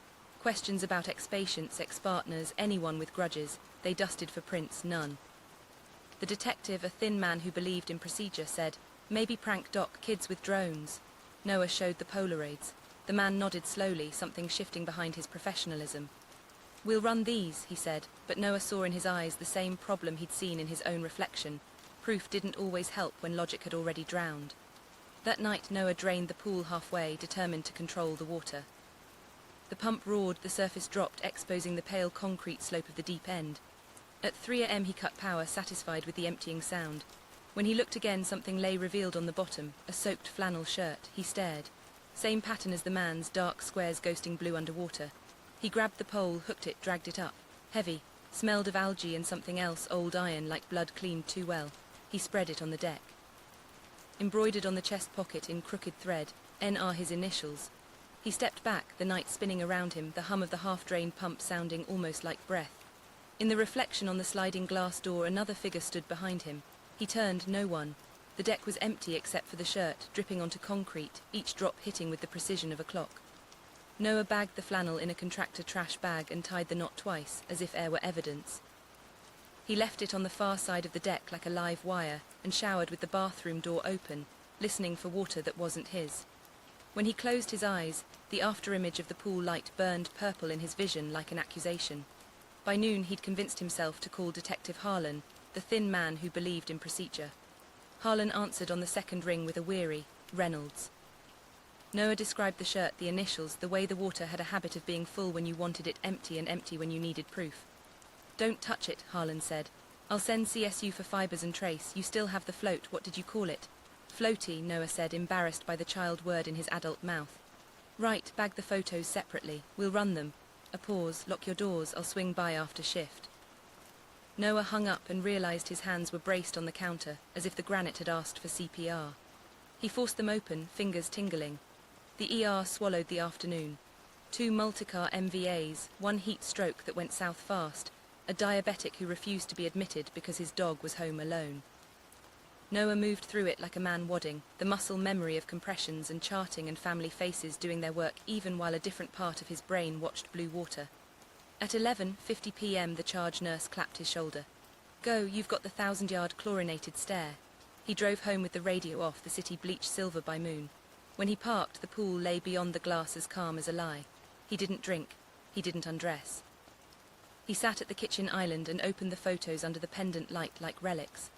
Questions about ex-patients, ex-partners, anyone with grudges. They dusted for prints, none. The detective, a thin man who believed in procedure, said, "Maybe prank doc, kids with drones." Noah showed the Polaroids. The man nodded slowly, something shifting behind his professionalism. "We'll run these," he said, but Noah saw in his eyes the same problem he'd seen in his own reflection. Proof didn't always help when logic had already drowned. That night Noah drained the pool halfway, determined to control the water. The pump roared, the surface dropped, exposing the pale concrete slope of the deep end. At 3 a.m. he cut power, satisfied with the emptying sound. When he looked again, something lay revealed on the bottom, a soaked flannel shirt. He stared. Same pattern as the man's, dark squares ghosting blue underwater. He grabbed the pole, hooked it, dragged it up. Heavy, smelled of algae and something else, old iron, like blood cleaned too well. He spread it on the deck. Embroidered on the chest pocket in crooked thread, NR his initials. He stepped back, the night spinning around him, the hum of the half-drained pump sounding almost like breath. In the reflection on the sliding glass door, another figure stood behind him. He turned, no one. The deck was empty except for the shirt, dripping onto concrete, each drop hitting with the precision of a clock. Noah bagged the flannel in a contractor trash bag and tied the knot twice, as if air were evidence. He left it on the far side of the deck like a live wire, and showered with the bathroom door open, listening for water that wasn't his. When he closed his eyes, the afterimage of the pool light burned purple in his vision like an accusation. By noon he'd convinced himself to call Detective Harlan, the thin man who believed in procedure. Harlan answered on the second ring with a weary, "Reynolds." Noah described the shirt, the initials, the way the water had a habit of being full when you wanted it empty and empty when you needed proof. "Don't touch it," Harlan said. "I'll send CSU for fibers and trace. You still have the float. What did you call it?" "Floaty," Noah said, embarrassed by the child word in his adult mouth. "Right, bag the photos separately. We'll run them." A pause. "Lock your doors. I'll swing by after shift." Noah hung up and realized his hands were braced on the counter, as if the granite had asked for CPR. He forced them open, fingers tingling. The ER swallowed the afternoon. 2 multicar MVAs, 1 heat stroke that went south fast, a diabetic who refused to be admitted because his dog was home alone. Noah moved through it like a man wadding, the muscle memory of compressions and charting and family faces doing their work even while a different part of his brain watched blue water. At 11:50 p.m. the charge nurse clapped his shoulder. "Go, you've got the 1,000-yard chlorinated stare." He drove home with the radio off, the city bleached silver by moon. When he parked, the pool lay beyond the glass as calm as a lie. He didn't drink. He didn't undress. He sat at the kitchen island and opened the photos under the pendant light like relics.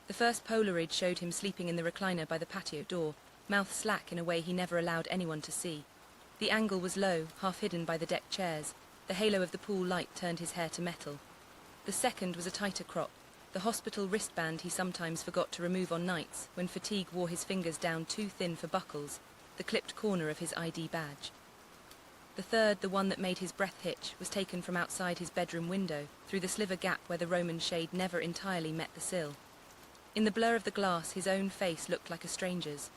The first Polaroid showed him sleeping in the recliner by the patio door, mouth slack in a way he never allowed anyone to see. The angle was low, half hidden by the deck chairs. The halo of the pool light turned his hair to metal. The second was a tighter crop, the hospital wristband he sometimes forgot to remove on nights when fatigue wore his fingers down too thin for buckles, the clipped corner of his ID badge. The third, the one that made his breath hitch, was taken from outside his bedroom window, through the sliver gap where the Roman shade never entirely met the sill. In the blur of the glass, his own face looked like a stranger's.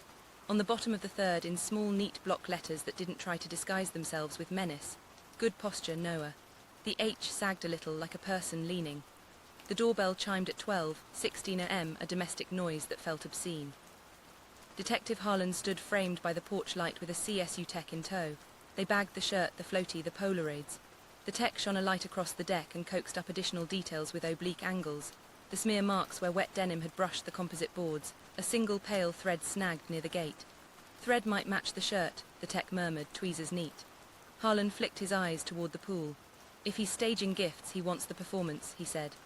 On the bottom of the third, in small, neat block letters that didn't try to disguise themselves with menace, "Good posture, Noah." The H sagged a little, like a person leaning. The doorbell chimed at 12:16 a.m., a domestic noise that felt obscene. Detective Harlan stood framed by the porch light with a CSU tech in tow. They bagged the shirt, the floaty, the Polaroids. The tech shone a light across the deck and coaxed up additional details with oblique angles. The smear marks where wet denim had brushed the composite boards, a single pale thread snagged near the gate. "Thread might match the shirt," the tech murmured, tweezers neat. Harlan flicked his eyes toward the pool. "If he's staging gifts, he wants the performance," he said.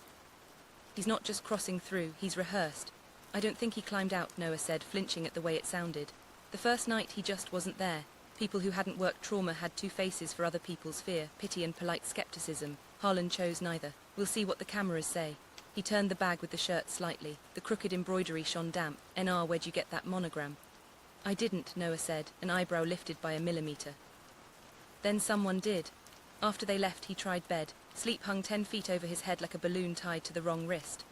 "He's not just crossing through, he's rehearsed." "I don't think he climbed out," Noah said, flinching at the way it sounded. "The first night he just wasn't there." People who hadn't worked trauma had 2 faces for other people's fear, pity and polite skepticism. Harlan chose neither. "We'll see what the cameras say." He turned the bag with the shirt slightly. The crooked embroidery shone damp. "NR, where'd you get that monogram?" "I didn't," Noah said, an eyebrow lifted by a millimeter. Then someone did. After they left, he tried bed. Sleep hung 10 feet over his head like a balloon tied to the wrong wrist.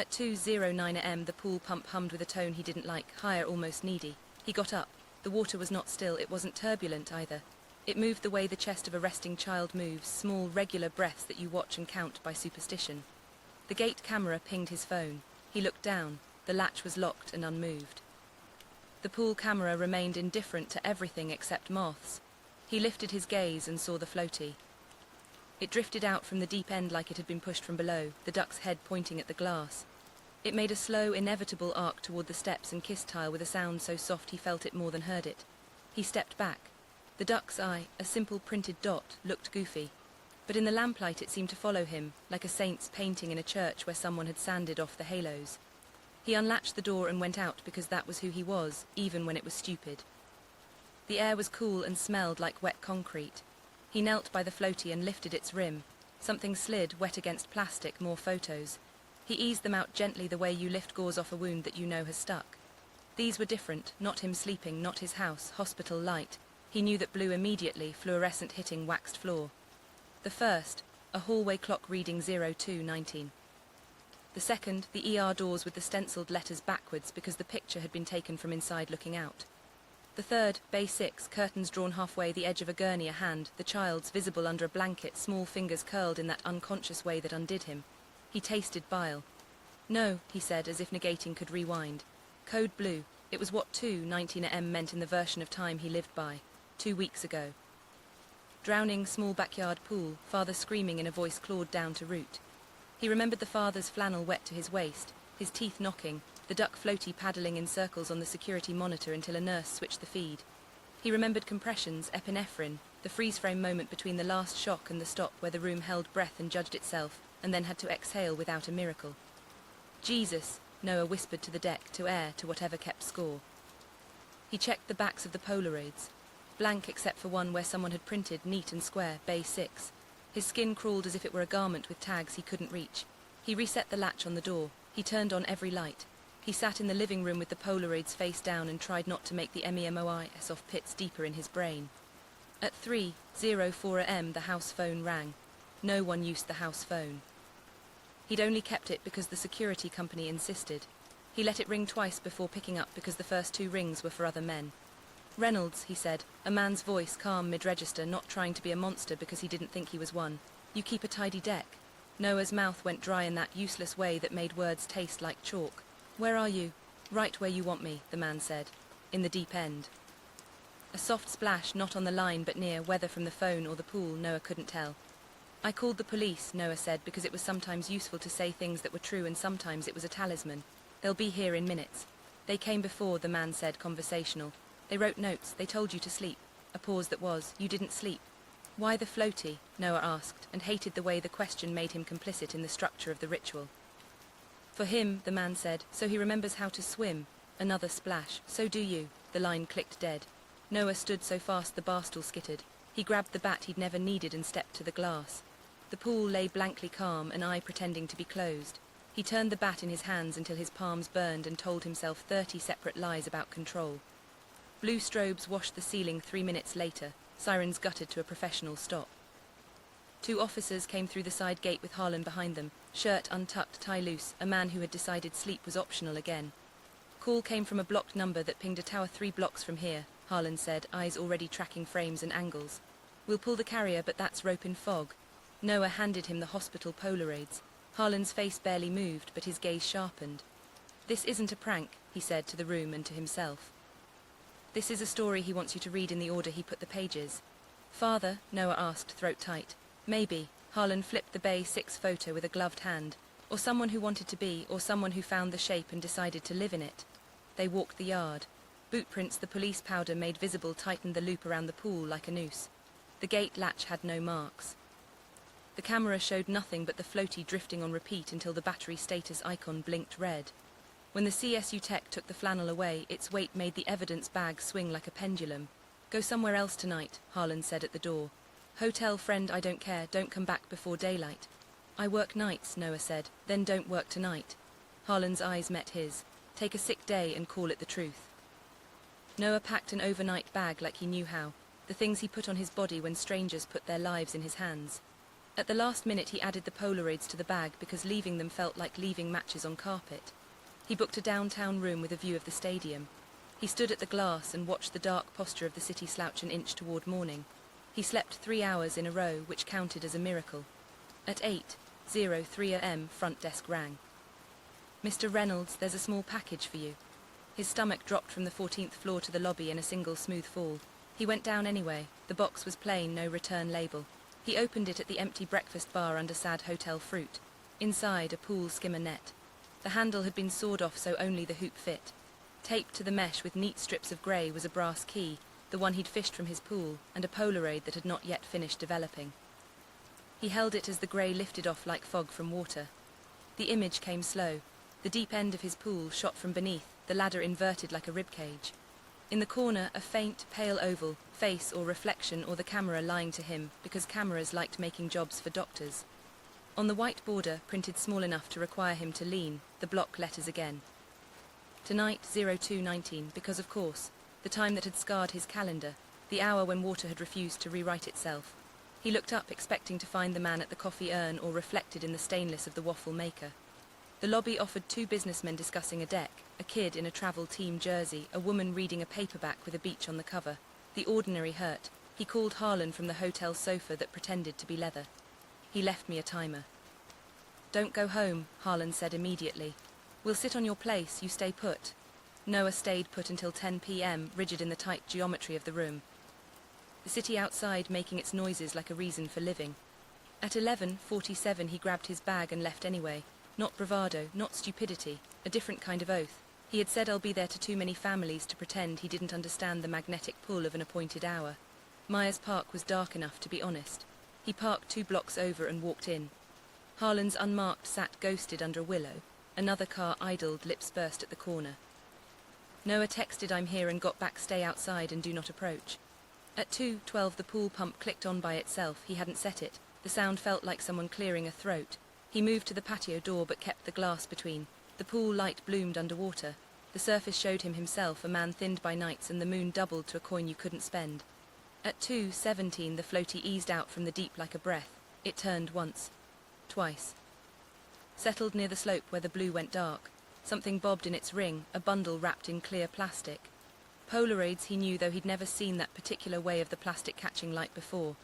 At 2:09 a.m. the pool pump hummed with a tone he didn't like, higher, almost needy. He got up. The water was not still, it wasn't turbulent either. It moved the way the chest of a resting child moves, small, regular breaths that you watch and count by superstition. The gate camera pinged his phone. He looked down. The latch was locked and unmoved. The pool camera remained indifferent to everything except moths. He lifted his gaze and saw the floaty. It drifted out from the deep end like it had been pushed from below, the duck's head pointing at the glass. It made a slow, inevitable arc toward the steps and kissed tile with a sound so soft he felt it more than heard it. He stepped back. The duck's eye, a simple printed dot, looked goofy. But in the lamplight it seemed to follow him, like a saint's painting in a church where someone had sanded off the halos. He unlatched the door and went out because that was who he was, even when it was stupid. The air was cool and smelled like wet concrete. He knelt by the floaty and lifted its rim. Something slid, wet against plastic, more photos. He eased them out gently the way you lift gauze off a wound that you know has stuck. These were different, not him sleeping, not his house, hospital light. He knew that blue immediately, fluorescent hitting waxed floor. The first, a hallway clock reading 02:19. The second, the ER doors with the stenciled letters backwards because the picture had been taken from inside looking out. The third, bay 6, curtains drawn halfway, the edge of a gurney, a hand, the child's, visible under a blanket, small fingers curled in that unconscious way that undid him. He tasted bile. No, he said, as if negating could rewind. Code blue. It was what 2:19 a.m. meant in the version of time he lived by. 2 weeks ago. Drowning, small backyard pool, father screaming in a voice clawed down to root. He remembered the father's flannel wet to his waist, his teeth knocking, the duck floaty paddling in circles on the security monitor until a nurse switched the feed. He remembered compressions, epinephrine, the freeze-frame moment between the last shock and the stop where the room held breath and judged itself, and then had to exhale without a miracle. Jesus, Noah whispered to the deck, to air, to whatever kept score. He checked the backs of the Polaroids. Blank except for one where someone had printed, neat and square, bay 6. His skin crawled as if it were a garment with tags he couldn't reach. He reset the latch on the door. He turned on every light. He sat in the living room with the Polaroids face down and tried not to make the MEMOIS off pits deeper in his brain. At 3:04 a.m. the house phone rang. No one used the house phone. He'd only kept it because the security company insisted. He let it ring twice before picking up because the first 2 rings were for other men. Reynolds, he said, a man's voice, calm mid-register, not trying to be a monster because he didn't think he was one. You keep a tidy deck. Noah's mouth went dry in that useless way that made words taste like chalk. Where are you? Right where you want me, the man said. In the deep end. A soft splash, not on the line but near, whether from the phone or the pool, Noah couldn't tell. I called the police, Noah said, because it was sometimes useful to say things that were true and sometimes it was a talisman. They'll be here in minutes. They came before, the man said, conversational. They wrote notes, they told you to sleep. A pause that was, you didn't sleep. Why the floaty? Noah asked, and hated the way the question made him complicit in the structure of the ritual. For him, the man said, so he remembers how to swim. Another splash, so do you. The line clicked dead. Noah stood so fast the bar stool skittered. He grabbed the bat he'd never needed and stepped to the glass. The pool lay blankly calm, an eye pretending to be closed. He turned the bat in his hands until his palms burned and told himself 30 separate lies about control. Blue strobes washed the ceiling 3 minutes later, sirens gutted to a professional stop. 2 officers came through the side gate with Harlan behind them, shirt untucked, tie loose, a man who had decided sleep was optional again. Call came from a blocked number that pinged a tower 3 blocks from here, Harlan said, eyes already tracking frames and angles. We'll pull the carrier, but that's rope in fog. Noah handed him the hospital Polaroids. Harlan's face barely moved, but his gaze sharpened. This isn't a prank, he said to the room and to himself. This is a story he wants you to read in the order he put the pages. Father, Noah asked, throat tight. Maybe. Harlan flipped the bay 6 photo with a gloved hand. Or someone who wanted to be, or someone who found the shape and decided to live in it. They walked the yard. Boot prints the police powder made visible tightened the loop around the pool like a noose. The gate latch had no marks. The camera showed nothing but the floaty drifting on repeat until the battery status icon blinked red. When the CSU tech took the flannel away, its weight made the evidence bag swing like a pendulum. Go somewhere else tonight, Harlan said at the door. Hotel friend, I don't care, don't come back before daylight. I work nights, Noah said, then don't work tonight. Harlan's eyes met his. Take a sick day and call it the truth. Noah packed an overnight bag like he knew how, the things he put on his body when strangers put their lives in his hands. At the last minute he added the Polaroids to the bag because leaving them felt like leaving matches on carpet. He booked a downtown room with a view of the stadium. He stood at the glass and watched the dark posture of the city slouch an inch toward morning. He slept 3 hours in a row, which counted as a miracle. At 8:03 a.m. front desk rang. "Mr. Reynolds, there's a small package for you." His stomach dropped from the 14th floor to the lobby in a single smooth fall. He went down anyway. The box was plain, no return label. He opened it at the empty breakfast bar under sad hotel fruit. Inside, a pool skimmer net. The handle had been sawed off so only the hoop fit. Taped to the mesh with neat strips of grey was a brass key, the one he'd fished from his pool, and a Polaroid that had not yet finished developing. He held it as the grey lifted off like fog from water. The image came slow. The deep end of his pool shot from beneath, the ladder inverted like a ribcage. In the corner, a faint, pale oval, face or reflection or the camera lying to him, because cameras liked making jobs for doctors. On the white border, printed small enough to require him to lean, the block letters again. Tonight, 02:19, because of course, the time that had scarred his calendar, the hour when water had refused to rewrite itself. He looked up, expecting to find the man at the coffee urn or reflected in the stainless of the waffle maker. The lobby offered 2 businessmen discussing a deck, a kid in a travel team jersey, a woman reading a paperback with a beach on the cover. The ordinary hurt. He called Harlan from the hotel sofa that pretended to be leather. He left me a timer. "Don't go home," Harlan said immediately. "We'll sit on your place, you stay put." Noah stayed put until 10 p.m., rigid in the tight geometry of the room. The city outside making its noises like a reason for living. At 11:47 he grabbed his bag and left anyway. Not bravado, not stupidity, a different kind of oath. He had said I'll be there to too many families to pretend he didn't understand the magnetic pull of an appointed hour. Myers Park was dark enough to be honest. He parked 2 blocks over and walked in. Harlan's unmarked sat ghosted under a willow. Another car idled, lips burst at the corner. Noah texted "I'm here" and got back "stay outside and do not approach." At 2:12 the pool pump clicked on by itself. He hadn't set it. The sound felt like someone clearing a throat. He moved to the patio door but kept the glass between. The pool light bloomed underwater. The surface showed him himself, a man thinned by nights, and the moon doubled to a coin you couldn't spend. At 2:17 the floaty eased out from the deep like a breath. It turned once. Twice. Settled near the slope where the blue went dark. Something bobbed in its ring, a bundle wrapped in clear plastic. Polaroids he knew, though he'd never seen that particular way of the plastic catching light before.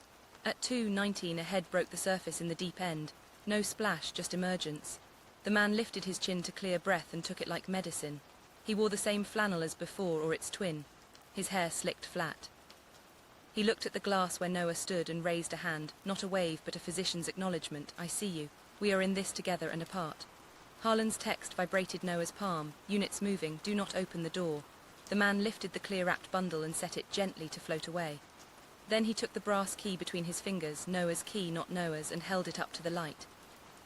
At 2:19 a head broke the surface in the deep end. No splash, just emergence. The man lifted his chin to clear breath and took it like medicine. He wore the same flannel as before, or its twin. His hair slicked flat. He looked at the glass where Noah stood and raised a hand, not a wave but a physician's acknowledgement. "I see you. We are in this together and apart." Harlan's text vibrated Noah's palm. "Units moving, do not open the door." The man lifted the clear-wrapped bundle and set it gently to float away. Then he took the brass key between his fingers, Noah's key, not Noah's, and held it up to the light.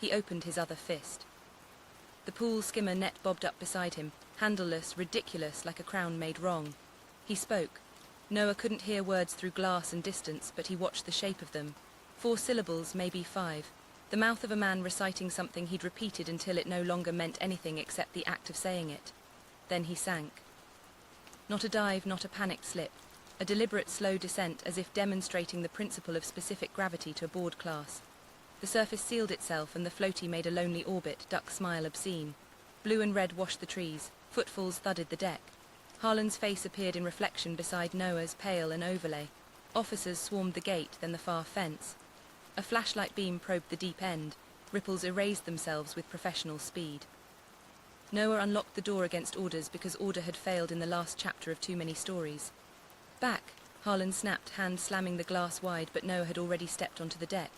He opened his other fist. The pool skimmer net bobbed up beside him, handleless, ridiculous, like a crown made wrong. He spoke. Noah couldn't hear words through glass and distance, but he watched the shape of them. 4 syllables, maybe 5. The mouth of a man reciting something he'd repeated until it no longer meant anything except the act of saying it. Then he sank. Not a dive, not a panicked slip. A deliberate slow descent, as if demonstrating the principle of specific gravity to a board class. The surface sealed itself and the floaty made a lonely orbit, duck smile obscene. Blue and red washed the trees. Footfalls thudded the deck. Harlan's face appeared in reflection beside Noah's, pale and overlay. Officers swarmed the gate, then the far fence. A flashlight beam probed the deep end. Ripples erased themselves with professional speed. Noah unlocked the door against orders because order had failed in the last chapter of too many stories. "Back!" Harlan snapped, hand slamming the glass wide, but Noah had already stepped onto the deck.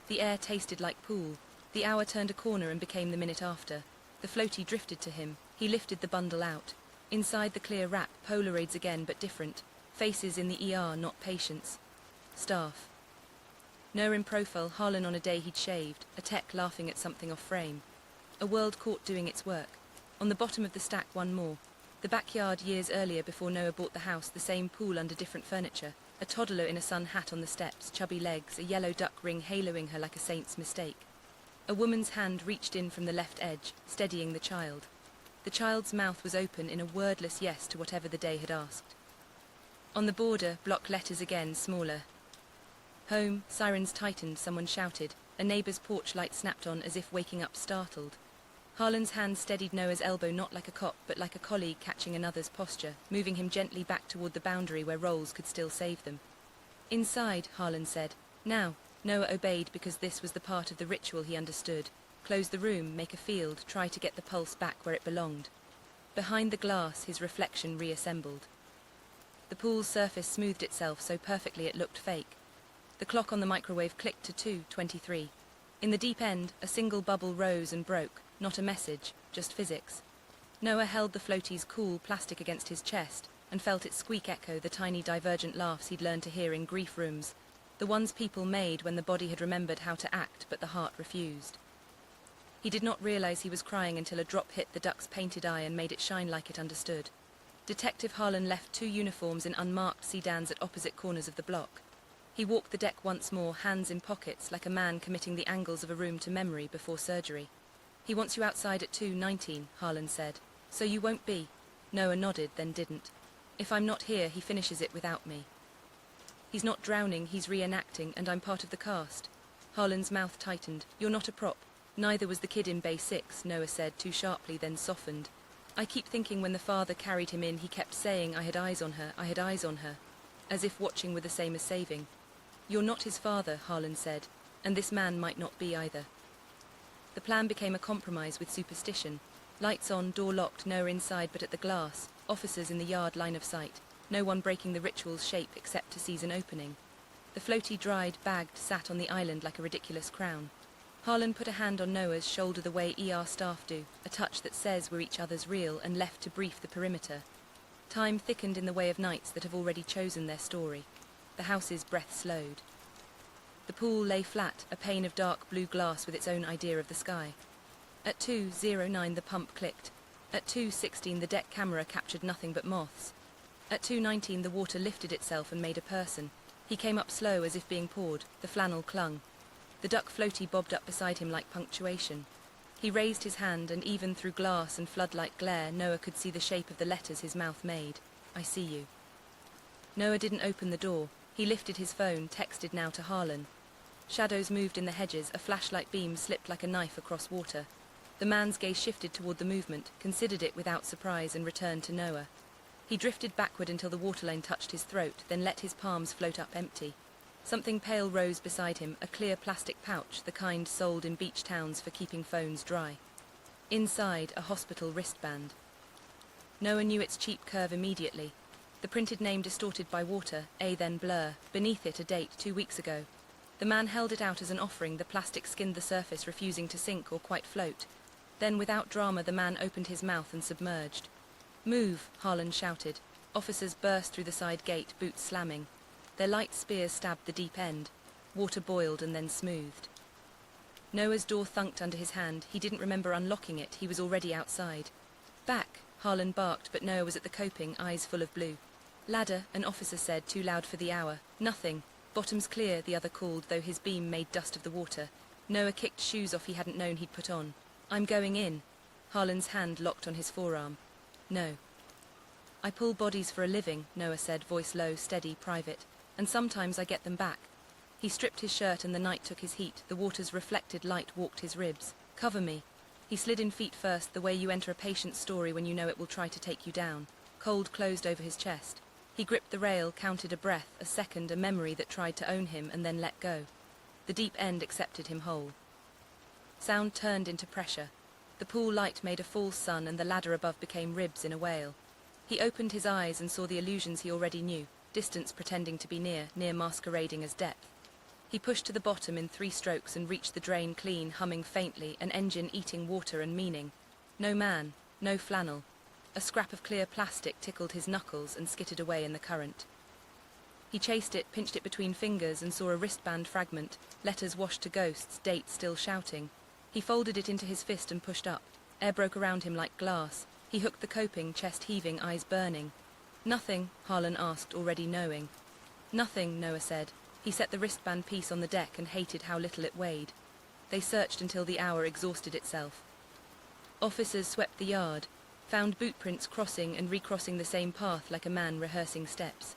The air tasted like pool. The hour turned a corner and became the minute after. The floaty drifted to him. He lifted the bundle out. Inside the clear wrap, Polaroids again, but different. Faces in the ER, not patients. Staff. Noah in profile, Harlan on a day he'd shaved, a tech laughing at something off frame. A world court doing its work. On the bottom of the stack, one more. The backyard years earlier before Noah bought the house, the same pool under different furniture. A toddler in a sun hat on the steps, chubby legs, a yellow duck ring haloing her like a saint's mistake. A woman's hand reached in from the left edge, steadying the child. The child's mouth was open in a wordless yes to whatever the day had asked. On the border, block letters again, smaller. Home, sirens tightened, someone shouted. A neighbor's porch light snapped on as if waking up startled. Harlan's hand steadied Noah's elbow not like a cop but like a colleague catching another's posture, moving him gently back toward the boundary where roles could still save them. "Inside," Harlan said. "Now." Noah obeyed because this was the part of the ritual he understood. Close the room, make a field, try to get the pulse back where it belonged. Behind the glass, his reflection reassembled. The pool's surface smoothed itself so perfectly it looked fake. The clock on the microwave clicked to 2:23. In the deep end, a single bubble rose and broke, not a message, just physics. Noah held the floaty's cool plastic against his chest and felt its squeak echo the tiny divergent laughs he'd learned to hear in grief rooms, the ones people made when the body had remembered how to act but the heart refused. He did not realize he was crying until a drop hit the duck's painted eye and made it shine like it understood. Detective Harlan left 2 uniforms in unmarked sedans at opposite corners of the block. He walked the deck once more, hands in pockets, like a man committing the angles of a room to memory before surgery. "He wants you outside at 2:19, Harlan said. "So you won't be?" Noah nodded, then didn't. "If I'm not here, he finishes it without me. He's not drowning, he's reenacting, and I'm part of the cast." Harlan's mouth tightened. "You're not a prop." "Neither was the kid in Bay 6, Noah said, too sharply, then softened. "I keep thinking when the father carried him in, he kept saying, 'I had eyes on her, I had eyes on her,' as if watching were the same as saving." "You're not his father," Harlan said, "and this man might not be either." The plan became a compromise with superstition. Lights on, door locked, Noah inside but at the glass, officers in the yard line of sight, no one breaking the ritual's shape except to seize an opening. The floaty dried, bagged, sat on the island like a ridiculous crown. Harlan put a hand on Noah's shoulder the way ER staff do, a touch that says we're each other's real, and left to brief the perimeter. Time thickened in the way of nights that have already chosen their story. The house's breath slowed. The pool lay flat, a pane of dark blue glass with its own idea of the sky. At 2:09 the pump clicked. At 2:16 the deck camera captured nothing but moths. At 2:19 the water lifted itself and made a person. He came up slow as if being poured, the flannel clung. The duck floaty bobbed up beside him like punctuation. He raised his hand, and even through glass and floodlight glare, Noah could see the shape of the letters his mouth made. "I see you." Noah didn't open the door. He lifted his phone, texted now to Harlan. Shadows moved in the hedges, a flashlight beam slipped like a knife across water. The man's gaze shifted toward the movement, considered it without surprise, and returned to Noah. He drifted backward until the waterline touched his throat, then let his palms float up empty. Something pale rose beside him, a clear plastic pouch, the kind sold in beach towns for keeping phones dry. Inside, a hospital wristband. Noah knew its cheap curve immediately. The printed name distorted by water, A then blur, beneath it a date 2 weeks ago. The man held it out as an offering, the plastic skinned the surface, refusing to sink or quite float. Then, without drama, the man opened his mouth and submerged. "Move," Harlan shouted. Officers burst through the side gate, boots slamming. Their light spears stabbed the deep end. Water boiled and then smoothed. Noah's door thunked under his hand. He didn't remember unlocking it. He was already outside. "Back," Harlan barked, but Noah was at the coping, eyes full of blue. "Ladder," an officer said, too loud for the hour. "Nothing. Bottom's clear," the other called, though his beam made dust of the water. Noah kicked shoes off he hadn't known he'd put on. "I'm going in." Harlan's hand locked on his forearm. "No." "I pull bodies for a living," Noah said, voice low, steady, private. "And sometimes I get them back." He stripped his shirt and the night took his heat. The water's reflected light walked his ribs. "Cover me." He slid in feet first, the way you enter a patient's story when you know it will try to take you down. Cold closed over his chest. He gripped the rail, counted a breath, a second, a memory that tried to own him, and then let go. The deep end accepted him whole. Sound turned into pressure. The pool light made a false sun, and the ladder above became ribs in a whale. He opened his eyes and saw the illusions he already knew, distance pretending to be near, near masquerading as depth. He pushed to the bottom in 3 strokes and reached the drain clean, humming faintly, an engine eating water and meaning. No man, no flannel. A scrap of clear plastic tickled his knuckles and skittered away in the current. He chased it, pinched it between fingers, and saw a wristband fragment, letters washed to ghosts, date still shouting. He folded it into his fist and pushed up. Air broke around him like glass. He hooked the coping, chest heaving, eyes burning. "Nothing?" Harlan asked, already knowing. "Nothing," Noah said. He set the wristband piece on the deck and hated how little it weighed. They searched until the hour exhausted itself. Officers swept the yard, found bootprints crossing and recrossing the same path like a man rehearsing steps.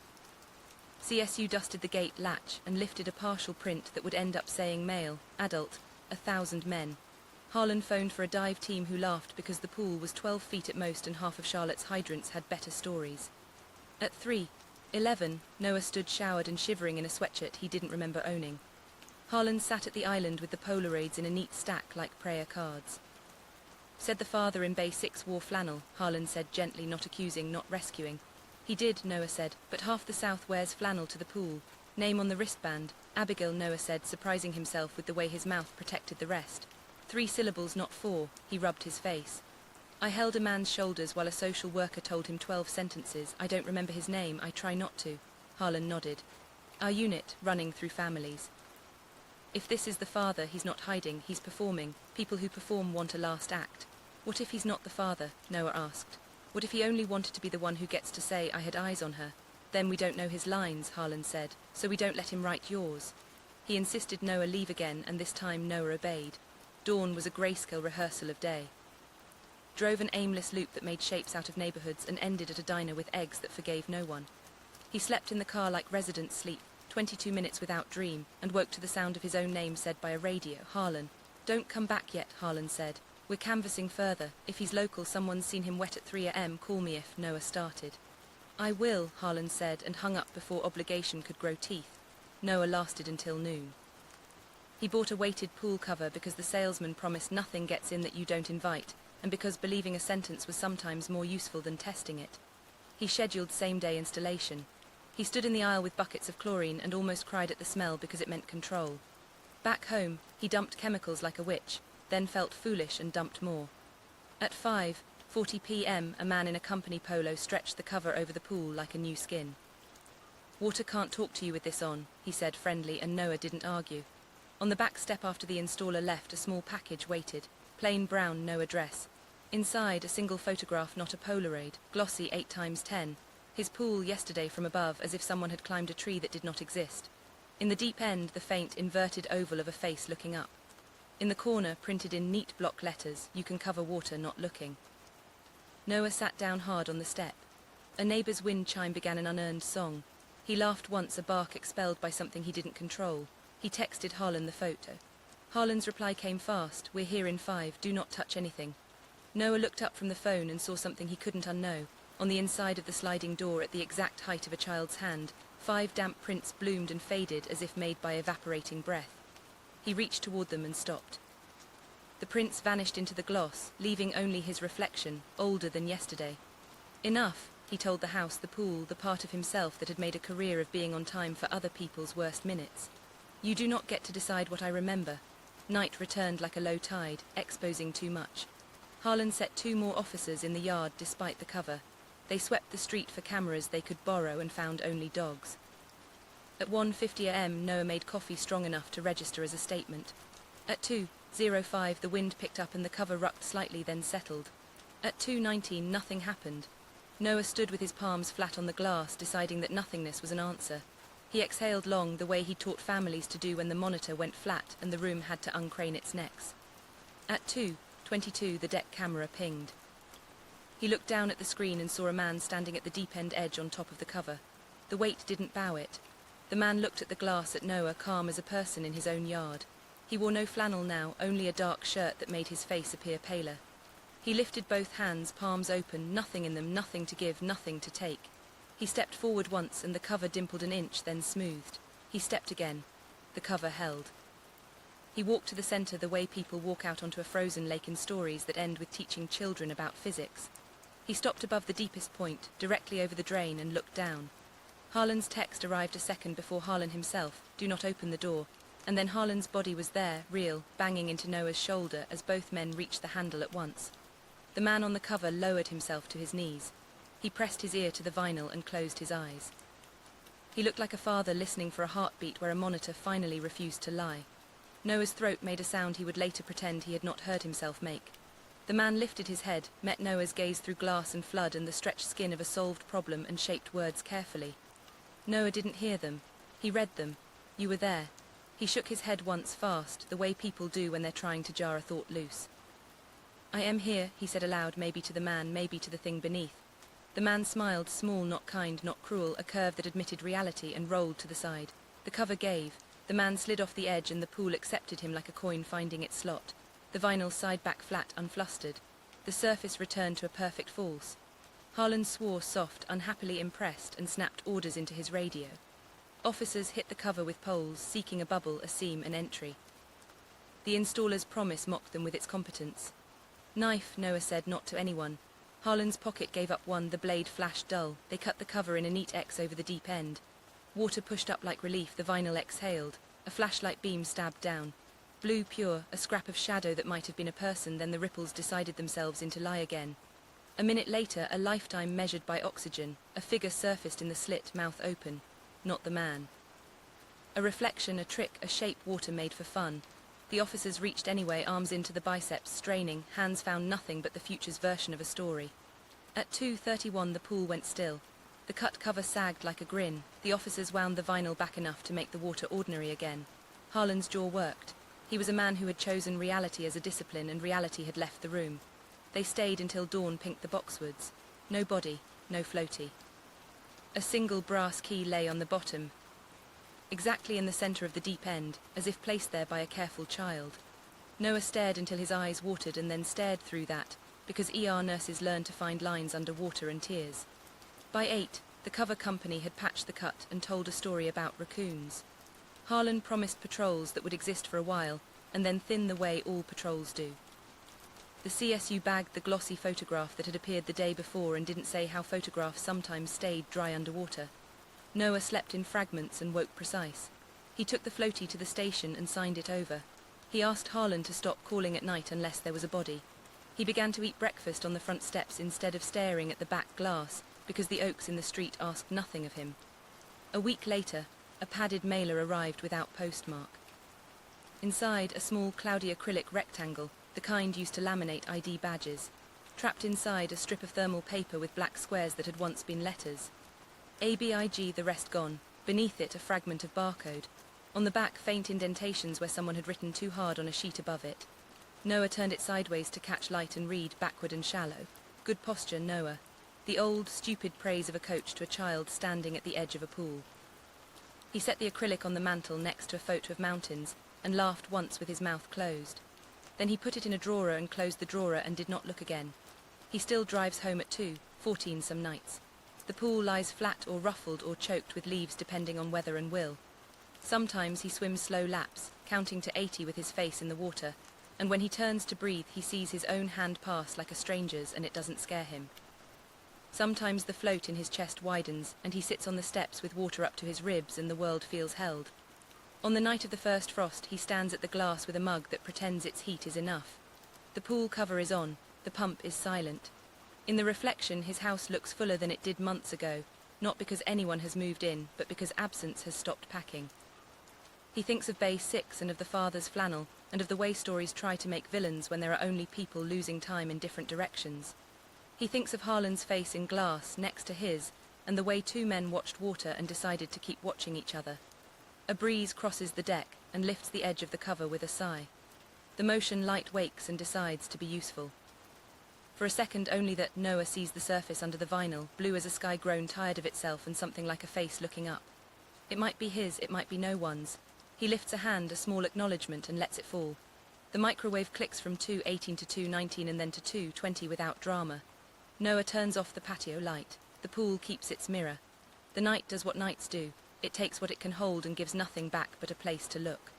CSU dusted the gate latch and lifted a partial print that would end up saying male, adult, 1,000 men. Harlan phoned for a dive team who laughed because the pool was 12 feet at most and half of Charlotte's hydrants had better stories. At 3:11, Noah stood showered and shivering in a sweatshirt he didn't remember owning. Harlan sat at the island with the Polaroids in a neat stack like prayer cards. Said the father in Bay 6 wore flannel, Harlan said gently, not accusing, not rescuing. He did, Noah said, but half the South wears flannel to the pool. Name on the wristband, Abigail, Noah said, surprising himself with the way his mouth protected the rest. 3 syllables, not 4, he rubbed his face. I held a man's shoulders while a social worker told him 12 sentences. I don't remember his name, I try not to. Harlan nodded. Our unit, running through families. If this is the father, he's not hiding, he's performing. People who perform want a last act. What if he's not the father? Noah asked. What if he only wanted to be the one who gets to say, I had eyes on her? Then we don't know his lines, Harlan said, so we don't let him write yours. He insisted Noah leave again, and this time Noah obeyed. Dawn was a grayscale rehearsal of day. Drove an aimless loop that made shapes out of neighborhoods and ended at a diner with eggs that forgave no one. He slept in the car like residents sleep, 22 minutes without dream, and woke to the sound of his own name said by a radio. Harlan. Don't come back yet, Harlan said. We're canvassing further. If he's local, someone's seen him wet at 3 a.m. Call me if, Noah started. I will, Harlan said, and hung up before obligation could grow teeth. Noah lasted until noon. He bought a weighted pool cover because the salesman promised nothing gets in that you don't invite, and because believing a sentence was sometimes more useful than testing it. He scheduled same-day installation. He stood in the aisle with buckets of chlorine and almost cried at the smell because it meant control. Back home, he dumped chemicals like a witch, then felt foolish and dumped more. At 5:40 p.m., a man in a company polo stretched the cover over the pool like a new skin. Water can't talk to you with this on, he said friendly, and Noah didn't argue. On the back step after the installer left, a small package waited, plain brown Noah dress. Inside, a single photograph, not a Polaroid, glossy 8x10. His pool yesterday from above, as if someone had climbed a tree that did not exist. In the deep end, the faint, inverted oval of a face looking up. In the corner, printed in neat block letters, you can cover water not looking. Noah sat down hard on the step. A neighbor's wind chime began an unearned song. He laughed once, a bark expelled by something he didn't control. He texted Harlan the photo. Harlan's reply came fast. We're here in 5, do not touch anything. Noah looked up from the phone and saw something he couldn't unknow. On the inside of the sliding door, at the exact height of a child's hand, 5 damp prints bloomed and faded as if made by evaporating breath. He reached toward them and stopped. The prints vanished into the gloss, leaving only his reflection, older than yesterday. Enough, he told the house, the pool, the part of himself that had made a career of being on time for other people's worst minutes. You do not get to decide what I remember. Night returned like a low tide, exposing too much. Harlan set 2 more officers in the yard despite the cover. They swept the street for cameras they could borrow and found only dogs. At 1:50 a.m., Noah made coffee strong enough to register as a statement. At 2:05, the wind picked up and the cover rocked slightly, then settled. At 2:19, nothing happened. Noah stood with his palms flat on the glass, deciding that nothingness was an answer. He exhaled long, the way he taught families to do when the monitor went flat and the room had to uncrane its necks. At 2:22, the deck camera pinged. He looked down at the screen and saw a man standing at the deep-end edge on top of the cover. The weight didn't bow it. The man looked at the glass at Noah, calm as a person in his own yard. He wore no flannel now, only a dark shirt that made his face appear paler. He lifted both hands, palms open, nothing in them, nothing to give, nothing to take. He stepped forward once and the cover dimpled an inch, then smoothed. He stepped again. The cover held. He walked to the center the way people walk out onto a frozen lake in stories that end with teaching children about physics. He stopped above the deepest point, directly over the drain, and looked down. Harlan's text arrived a second before Harlan himself, do not open the door, and then Harlan's body was there, real, banging into Noah's shoulder as both men reached the handle at once. The man on the cover lowered himself to his knees. He pressed his ear to the vinyl and closed his eyes. He looked like a father listening for a heartbeat where a monitor finally refused to lie. Noah's throat made a sound he would later pretend he had not heard himself make. The man lifted his head, met Noah's gaze through glass and flood and the stretched skin of a solved problem, and shaped words carefully. Noah didn't hear them. He read them. You were there. He shook his head once fast, the way people do when they're trying to jar a thought loose. I am here, he said aloud, maybe to the man, maybe to the thing beneath. The man smiled, small, not kind, not cruel, a curve that admitted reality, and rolled to the side. The cover gave. The man slid off the edge and the pool accepted him like a coin finding its slot. The vinyl sighed back flat, unflustered. The surface returned to a perfect false. Harlan swore soft, unhappily impressed, and snapped orders into his radio. Officers hit the cover with poles, seeking a bubble, a seam, an entry. The installer's promise mocked them with its competence. Knife, Noah said, not to anyone. Harlan's pocket gave up one, the blade flashed dull. They cut the cover in a neat X over the deep end. Water pushed up like relief, the vinyl exhaled. A flashlight beam stabbed down. Blue pure, a scrap of shadow that might have been a person, then the ripples decided themselves into lie again. A minute later, a lifetime measured by oxygen, a figure surfaced in the slit, mouth open. Not the man. A reflection, a trick, a shape water made for fun. The officers reached anyway, arms into the biceps, straining, hands found nothing but the future's version of a story. At 2:31 the pool went still. The cut cover sagged like a grin. The officers wound the vinyl back enough to make the water ordinary again. Harlan's jaw worked. He was a man who had chosen reality as a discipline, and reality had left the room. They stayed until dawn pinked the boxwoods. No body, no floaty. A single brass key lay on the bottom, exactly in the center of the deep end, as if placed there by a careful child. Noah stared until his eyes watered, and then stared through that, because ER nurses learned to find lines under water and tears. By 8, the cover company had patched the cut and told a story about raccoons. Harlan promised patrols that would exist for a while, and then thin the way all patrols do. The CSU bagged the glossy photograph that had appeared the day before and didn't say how photographs sometimes stayed dry underwater. Noah slept in fragments and woke precise. He took the floaty to the station and signed it over. He asked Harlan to stop calling at night unless there was a body. He began to eat breakfast on the front steps instead of staring at the back glass, because the oaks in the street asked nothing of him. A week later, a padded mailer arrived without postmark. Inside, a small, cloudy acrylic rectangle, the kind used to laminate ID badges. Trapped inside, a strip of thermal paper with black squares that had once been letters. ABIG, the rest gone. Beneath it, a fragment of barcode. On the back, faint indentations where someone had written too hard on a sheet above it. Noah turned it sideways to catch light and read, backward and shallow. Good posture, Noah. The old, stupid praise of a coach to a child standing at the edge of a pool. He set the acrylic on the mantel next to a photo of mountains and laughed once with his mouth closed. Then he put it in a drawer and closed the drawer and did not look again. He still drives home at 2:14 some nights. The pool lies flat or ruffled or choked with leaves depending on weather and will. Sometimes he swims slow laps, counting to 80 with his face in the water, and when he turns to breathe he sees his own hand pass like a stranger's and it doesn't scare him. Sometimes the float in his chest widens and he sits on the steps with water up to his ribs and the world feels held. On the night of the first frost he stands at the glass with a mug that pretends its heat is enough. The pool cover is on, the pump is silent. In the reflection his house looks fuller than it did months ago, not because anyone has moved in, but because absence has stopped packing. He thinks of Bay 6 and of the father's flannel, and of the way stories try to make villains when there are only people losing time in different directions. He thinks of Harlan's face in glass next to his, and the way two men watched water and decided to keep watching each other. A breeze crosses the deck and lifts the edge of the cover with a sigh. The motion light wakes and decides to be useful. For a second only that Noah sees the surface under the vinyl, blue as a sky grown tired of itself and something like a face looking up. It might be his, it might be no one's. He lifts a hand, a small acknowledgement, and lets it fall. The microwave clicks from 2:18 to 2:19 and then to 2:20 without drama. Noah turns off the patio light. The pool keeps its mirror. The night does what nights do. It takes what it can hold and gives nothing back but a place to look.